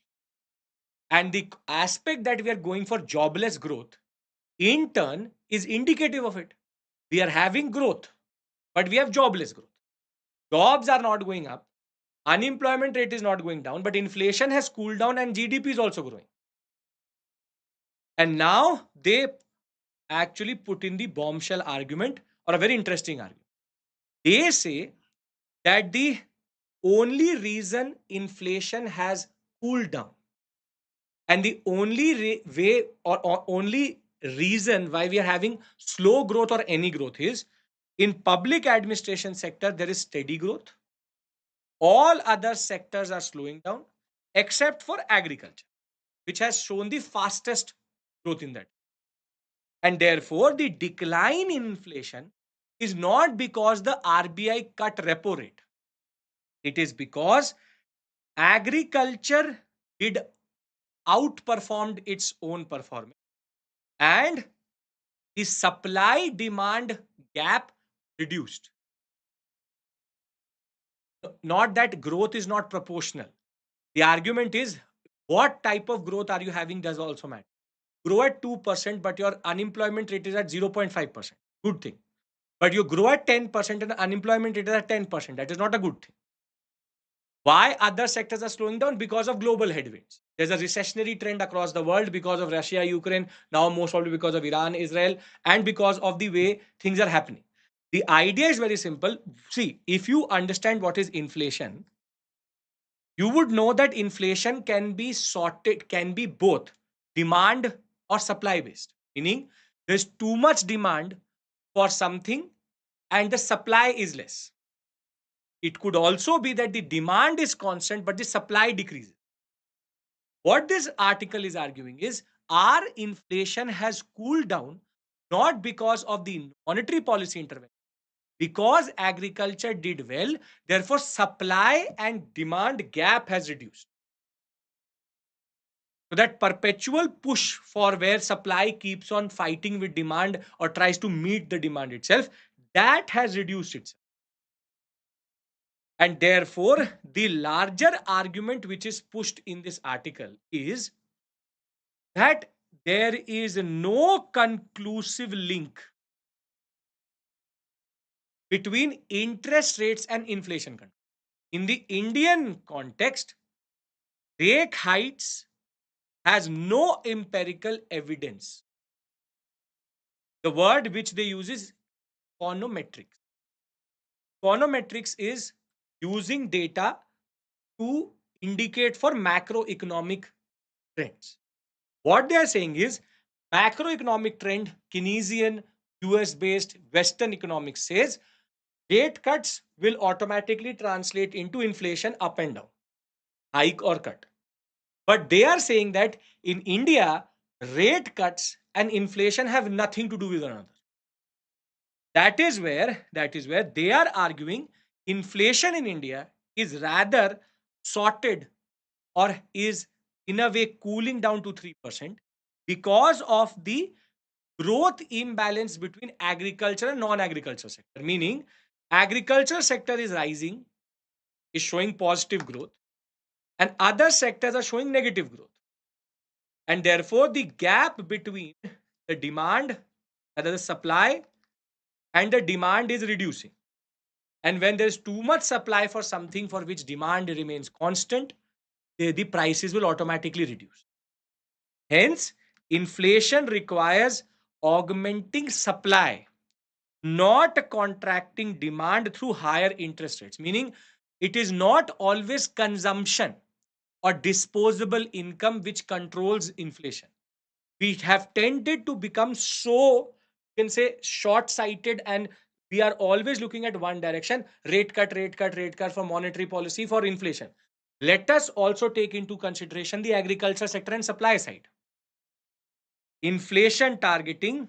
And the aspect that we are going for jobless growth, in turn, is indicative of it. We are having growth, but we have jobless growth. Jobs are not going up, unemployment rate is not going down, but inflation has cooled down and GDP is also growing. And now they actually put in the bombshell argument, or a very interesting argument. They say that the only reason inflation has cooled down and the only way or only reason why we are having slow growth or any growth is in public administration sector there is steady growth. All other sectors are slowing down except for agriculture, which has shown the fastest growth in that. And therefore, the decline in inflation is not because the RBI cut repo rate. It is because agriculture did outperformed its own performance and the supply demand gap reduced. Not that growth is not proportional. The argument is what type of growth are you having does also matter. Grow at 2%, but your unemployment rate is at 0.5%. Good thing. But you grow at 10% and unemployment rate is at 10%. That is not a good thing. Why other sectors are slowing down? Because of global headwinds. There's a recessionary trend across the world because of Russia, Ukraine, now most probably because of Iran, Israel, and because of the way things are happening. The idea is very simple. See, if you understand what is inflation, you would know that inflation can be sorted, can be both demand or supply based, meaning there's too much demand for something and the supply is less. It could also be that the demand is constant, but the supply decreases. What this article is arguing is our inflation has cooled down not because of the monetary policy intervention, because agriculture did well, therefore supply and demand gap has reduced. So that perpetual push for where supply keeps on fighting with demand or tries to meet the demand itself, that has reduced itself. And therefore, the larger argument which is pushed in this article is that there is no conclusive link between interest rates and inflation control. In the Indian context, rate hikes has no empirical evidence. The word which they use is econometrics. Econometrics is using data to indicate for macroeconomic trends. What they are saying is macroeconomic trend, Keynesian, US based Western economics says rate cuts will automatically translate into inflation up and down, hike or cut. But they are saying that in India, rate cuts and inflation have nothing to do with one another. That is where they are arguing inflation in India is rather sorted, or is in a way cooling down to 3% because of the growth imbalance between agriculture and non-agriculture sector. Meaning, agriculture sector is rising, is showing positive growth, and other sectors are showing negative growth. And therefore, the gap between the demand, that is the supply, and the demand is reducing. And when there's too much supply for something for which demand remains constant, the prices will automatically reduce. Hence, inflation requires augmenting supply, not contracting demand through higher interest rates. Meaning, it is not always consumption or disposable income which controls inflation. We have tended to become so, you can say, short sighted, and we are always looking at one direction: rate cut, rate cut, rate cut for monetary policy, for inflation. Let us also take into consideration the agriculture sector and supply side. Inflation targeting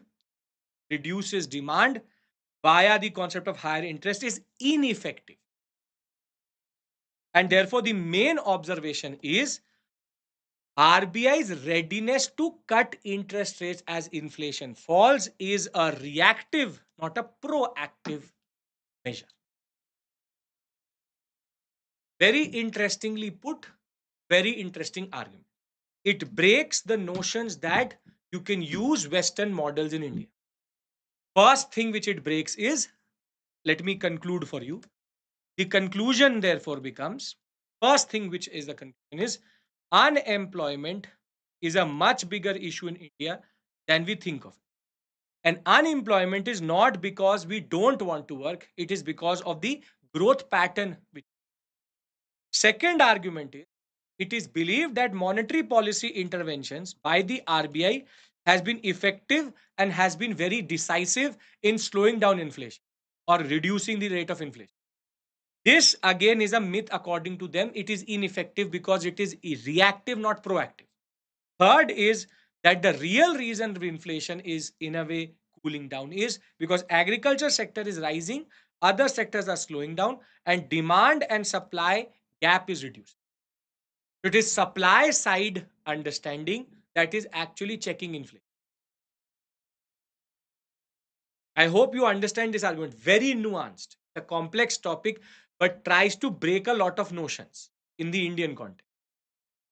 reduces demand via the concept of higher interest is ineffective. And therefore, the main observation is RBI's readiness to cut interest rates as inflation falls is a reactive, not a proactive measure. Very interestingly put, very interesting argument. It breaks the notions that you can use Western models in India. First thing which it breaks is, let me conclude for you. The conclusion therefore becomes, first thing which is the conclusion is, unemployment is a much bigger issue in India than we think of. And unemployment is not because we don't want to work, it is because of the growth pattern. Second argument is, it is believed that monetary policy interventions by the RBI has been effective and has been very decisive in slowing down inflation or reducing the rate of inflation. This again is a myth according to them. It is ineffective because it is reactive, not proactive. Third is that the real reason for inflation is in a way cooling down is because agriculture sector is rising, other sectors are slowing down, and demand and supply gap is reduced. It is supply side understanding that is actually checking inflation. I hope you understand this argument. Very nuanced, a complex topic, but tries to break a lot of notions in the Indian context.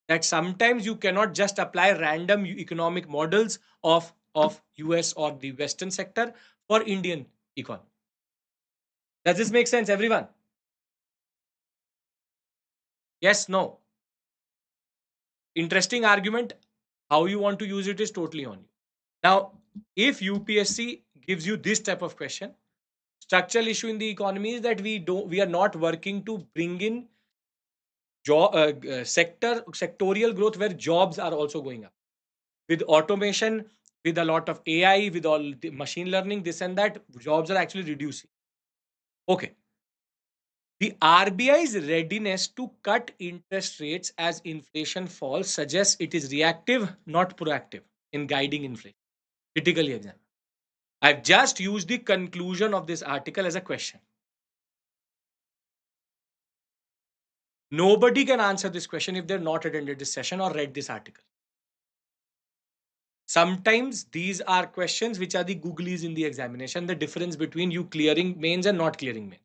That sometimes you cannot just apply random economic models of US or the Western sector for Indian economy. Does this make sense, everyone? Yes, no. Interesting argument. How you want to use it is totally on you. Now, if UPSC gives you this type of question, structural issue in the economy is that we are not working to bring in sectorial growth where jobs are also going up. With automation, with a lot of AI, with all the machine learning, this and that, jobs are actually reducing. Okay. The RBI's readiness to cut interest rates as inflation falls suggests it is reactive, not proactive in guiding inflation. Critically examined. I've just used the conclusion of this article as a question. Nobody can answer this question if they've not attended this session or read this article. Sometimes these are questions which are the googlies in the examination, the difference between you clearing mains and not clearing mains.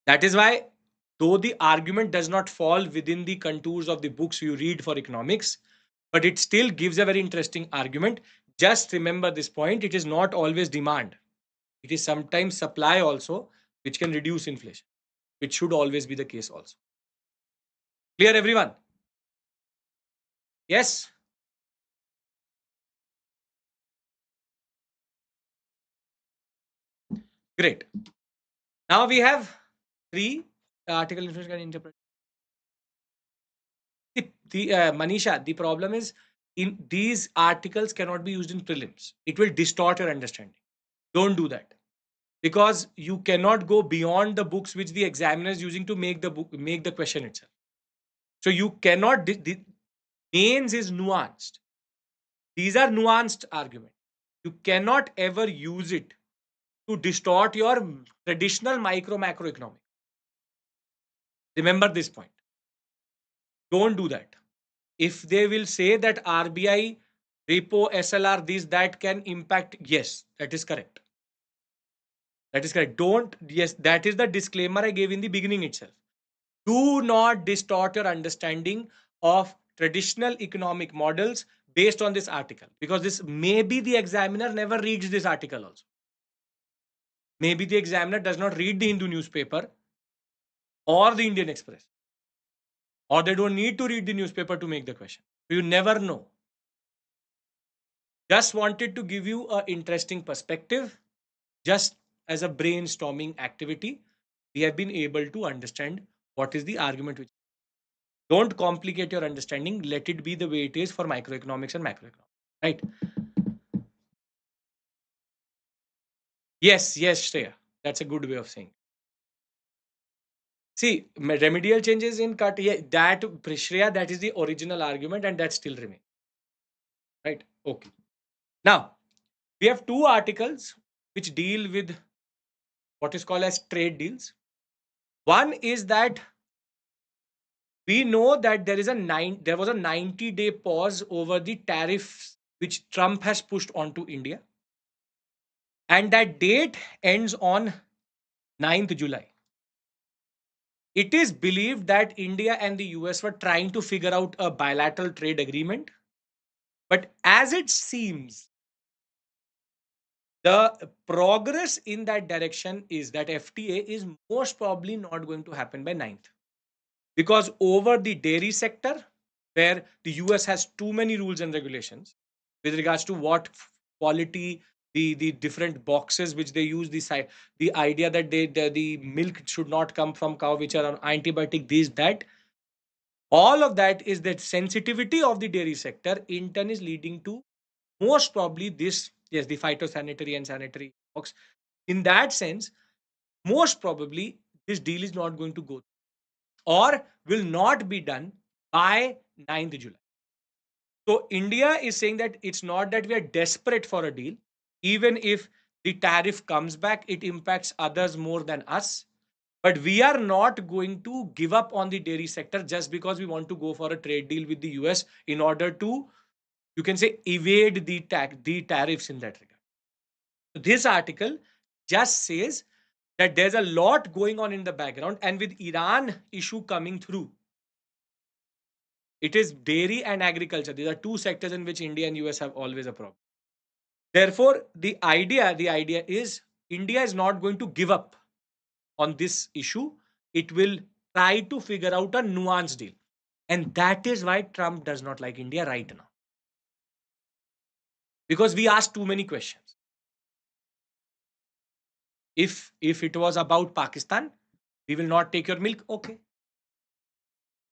That is why, though the argument does not fall within the contours of the books you read for economics, but it still gives a very interesting argument. Just remember this point, it is not always demand. It is sometimes supply also, which can reduce inflation, which should always be the case also. Clear, everyone? Yes? Great. Now we have three article information can interpret. Manisha, the problem is in these articles cannot be used in prelims. It will distort your understanding. Don't do that because you cannot go beyond the books which the examiner is using to make the question itself. So you cannot. The mains is nuanced. These are nuanced arguments. You cannot ever use it to distort your traditional micro macroeconomic. Remember this point. Don't do that. If they will say that RBI, repo, SLR, this, that can impact, yes, that is correct. That is correct. Don't, yes, that is the disclaimer I gave in the beginning itself. Do not distort your understanding of traditional economic models based on this article, because this maybe the examiner never reads this article also. Maybe the examiner does not read the Hindu newspaper or the Indian Express, or they don't need to read the newspaper to make the question. You never know. Just wanted to give you an interesting perspective, just as a brainstorming activity. We have been able to understand what is the argument which. Don't complicate your understanding. Let it be the way it is for microeconomics and macroeconomics. Right? Yes, yes, Shreya. That's a good way of saying. See, remedial changes in cut. Yeah, that Shreya, that is the original argument, and that still remains. Right? Okay. Now we have two articles which deal with what is called as trade deals. One is that we know that there was a 90-day pause over the tariffs which Trump has pushed onto India, and that date ends on 9th July. It is believed that India and the US were trying to figure out a bilateral trade agreement, but as it seems, the progress in that direction is that FTA is most probably not going to happen by 9th, because over the dairy sector, where the US has too many rules and regulations with regards to what quality, the different boxes which they use, the idea that the milk should not come from cow which are on antibiotic, this, that, all of that is that sensitivity of the dairy sector in turn is leading to most probably this, yes, the phytosanitary and sanitary box. In that sense, most probably this deal is not going to go or will not be done by 9th July. So India is saying that it's not that we are desperate for a deal. Even if the tariff comes back, it impacts others more than us. But we are not going to give up on the dairy sector just because we want to go for a trade deal with the US in order to, you can say, evade the tariffs in that regard. So this article just says that there's a lot going on in the background, and with Iran issue coming through, it is dairy and agriculture. These are two sectors in which India and US have always a problem. Therefore, the idea is India is not going to give up on this issue. It will try to figure out a nuanced deal. And that is why Trump does not like India right now. Because we ask too many questions. If it was about Pakistan, we will not take your milk. Okay.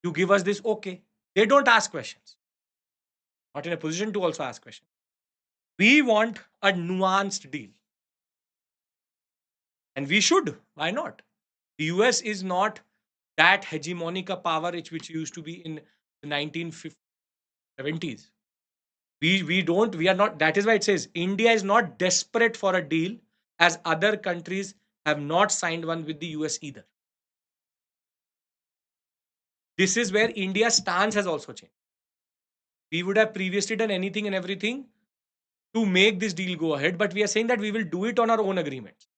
You give us this. Okay. They don't ask questions. Not in a position to also ask questions. We want a nuanced deal. And we should. Why not? The US is not that hegemonic a power which used to be in the 1950s, 70s. We are not. That is why it says India is not desperate for a deal, as other countries have not signed one with the US either. This is where India's stance has also changed. We would have previously done anything and everything to make this deal go ahead, but we are saying that we will do it on our own agreements.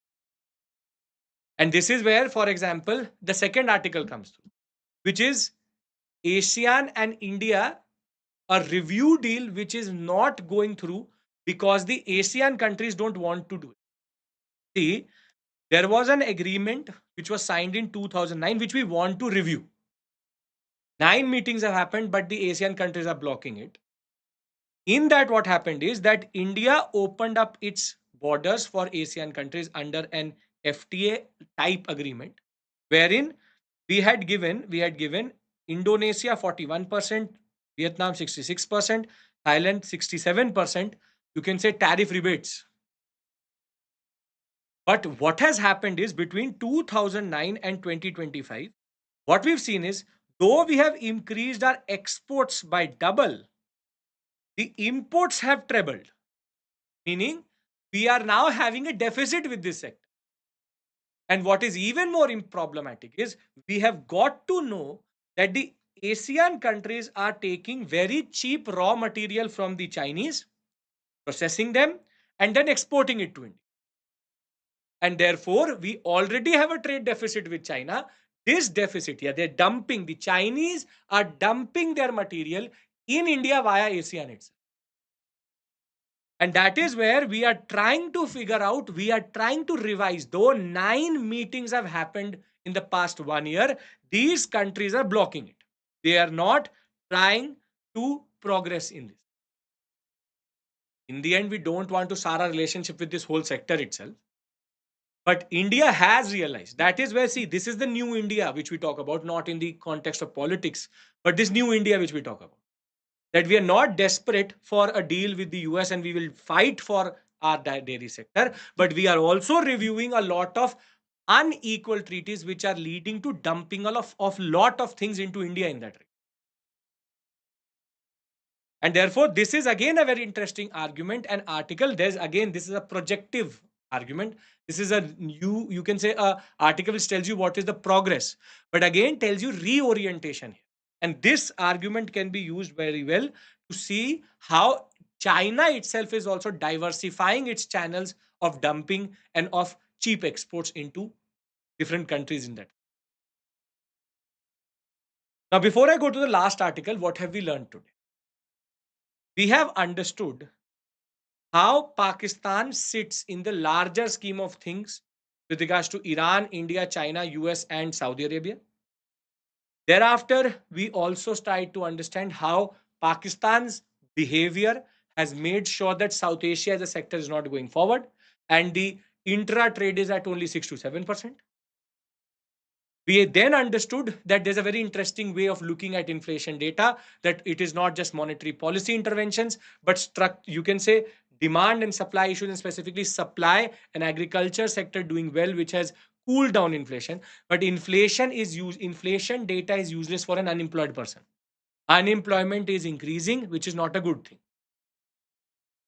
And this is where, for example, the second article comes through, which is ASEAN and India, a review deal which is not going through because the ASEAN countries don't want to do it. See, there was an agreement which was signed in 2009, which we want to review. 9 meetings have happened, but the ASEAN countries are blocking it. In that, what happened is that India opened up its borders for ASEAN countries under an FTA type agreement, wherein we had given Indonesia 41%, Vietnam 66%, Thailand 67%. You can say tariff rebates. But what has happened is between 2009 and 2025, what we've seen is though we have increased our exports by double, The imports have trebled, meaning we are now having a deficit with this sector. And what is even more problematic is we have got to know that the ASEAN countries are taking very cheap raw material from the Chinese, processing them, and then exporting it to India. And therefore, we already have a trade deficit with China. This deficit, yeah, they're dumping, the Chinese are dumping their material in India via ASEAN itself. And that is where we are trying to figure out, we are trying to revise. Though 9 meetings have happened in the past 1 year, these countries are blocking it. They are not trying to progress in this. In the end, we don't want to sour our relationship with this whole sector itself. But India has realized that is where, see, this is the new India which we talk about, not in the context of politics, but this new India which we talk about. That we are not desperate for a deal with the US and we will fight for our dairy sector, but we are also reviewing a lot of unequal treaties which are leading to dumping of lot of things into India in that region. And therefore, this is again a very interesting argument and article. There's again, this is a projective argument. This is a you can say a article which tells you what is the progress, but again tells you reorientation here. And this argument can be used very well to see how China itself is also diversifying its channels of dumping and of cheap exports into different countries in that. Now, before I go to the last article, what have we learned today? We have understood how Pakistan sits in the larger scheme of things with regards to Iran, India, China, US, and Saudi Arabia. Thereafter, we also tried to understand how Pakistan's behavior has made sure that South Asia as a sector is not going forward and the intra trade is at only 6 to 7%. We then understood that there's a very interesting way of looking at inflation data, that it is not just monetary policy interventions, but you can say demand and supply issues, and specifically supply and agriculture sector doing well, which has cooled down inflation. But inflation data is useless for an unemployed person. Unemployment is increasing, which is not a good thing.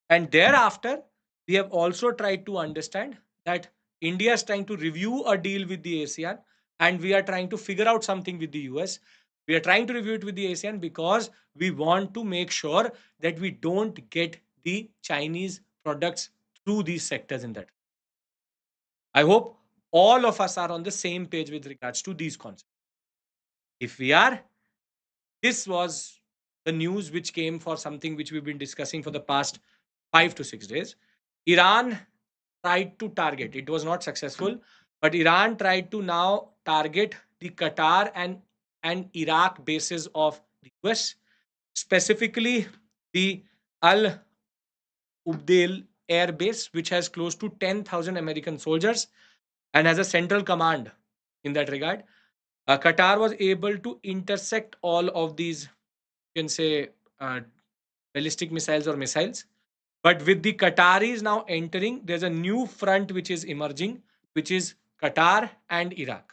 And thereafter, we have also tried to understand that India is trying to review a deal with the ASEAN, and we are trying to figure out something with the US. We are trying to review it with the ASEAN because we want to make sure that we don't get the Chinese products through these sectors in that. I hope all of us are on the same page with regards to these concepts. If we are, this was the news which came for something which we've been discussing for the past 5 to 6 days. Iran tried to target, it was not successful, but Iran tried to now target the Qatar and Iraq bases of the US, specifically the Al Ubdail Air Base, which has close to 10,000 American soldiers and has a central command in that regard. Qatar was able to intersect all of these, you can say, ballistic missiles or missiles. But with the Qataris now entering, there's a new front which is emerging, which is Qatar and Iraq.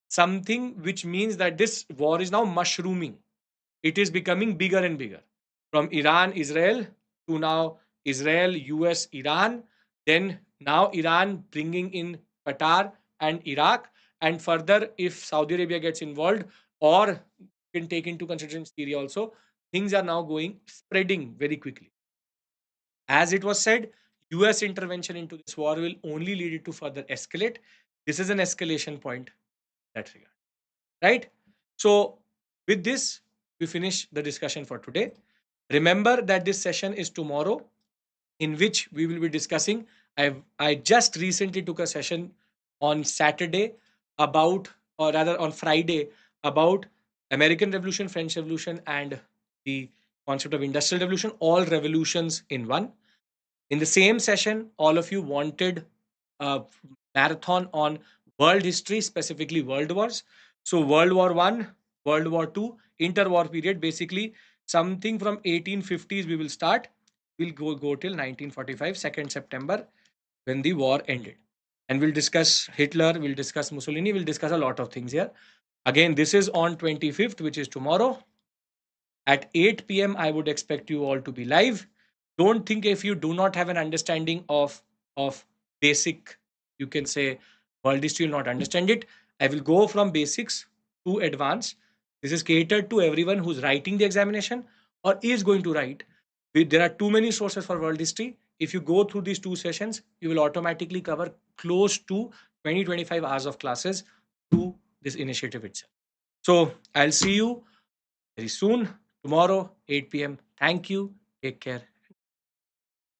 Something which means that this war is now mushrooming. It is becoming bigger and bigger. From Iran, Israel to now Israel, US, Iran. Then now Iran bringing in Qatar and Iraq. And further, if Saudi Arabia gets involved or can take into consideration Syria also, things are now going spreading very quickly. As it was said, US intervention into this war will only lead it to further escalate. This is an escalation point in that regard. Right? So, with this, we finish the discussion for today. Remember that this session is tomorrow, in which we will be discussing. I just recently took a session on Saturday about, or rather on Friday, about American Revolution, French Revolution, and the concept of Industrial Revolution, all revolutions in one. In the same session, all of you wanted a marathon on world history, specifically world wars. So World War One, World War Two, interwar period, basically something from 1850s we will start. We'll go till 1945, 2nd September, when the war ended. And we'll discuss Hitler, we'll discuss Mussolini, we'll discuss a lot of things here. Again, this is on 25th, which is tomorrow. At 8 p.m., I would expect you all to be live. Don't think if you do not have an understanding of basic, you can say world history, you'll not understand it. I will go from basics to advanced. This is catered to everyone who's writing the examination or is going to write. There are too many sources for world history. If you go through these two sessions, you will automatically cover close to 20-25 hours of classes through this initiative itself. So I'll see you very soon, tomorrow, 8 p.m. Thank you. Take care.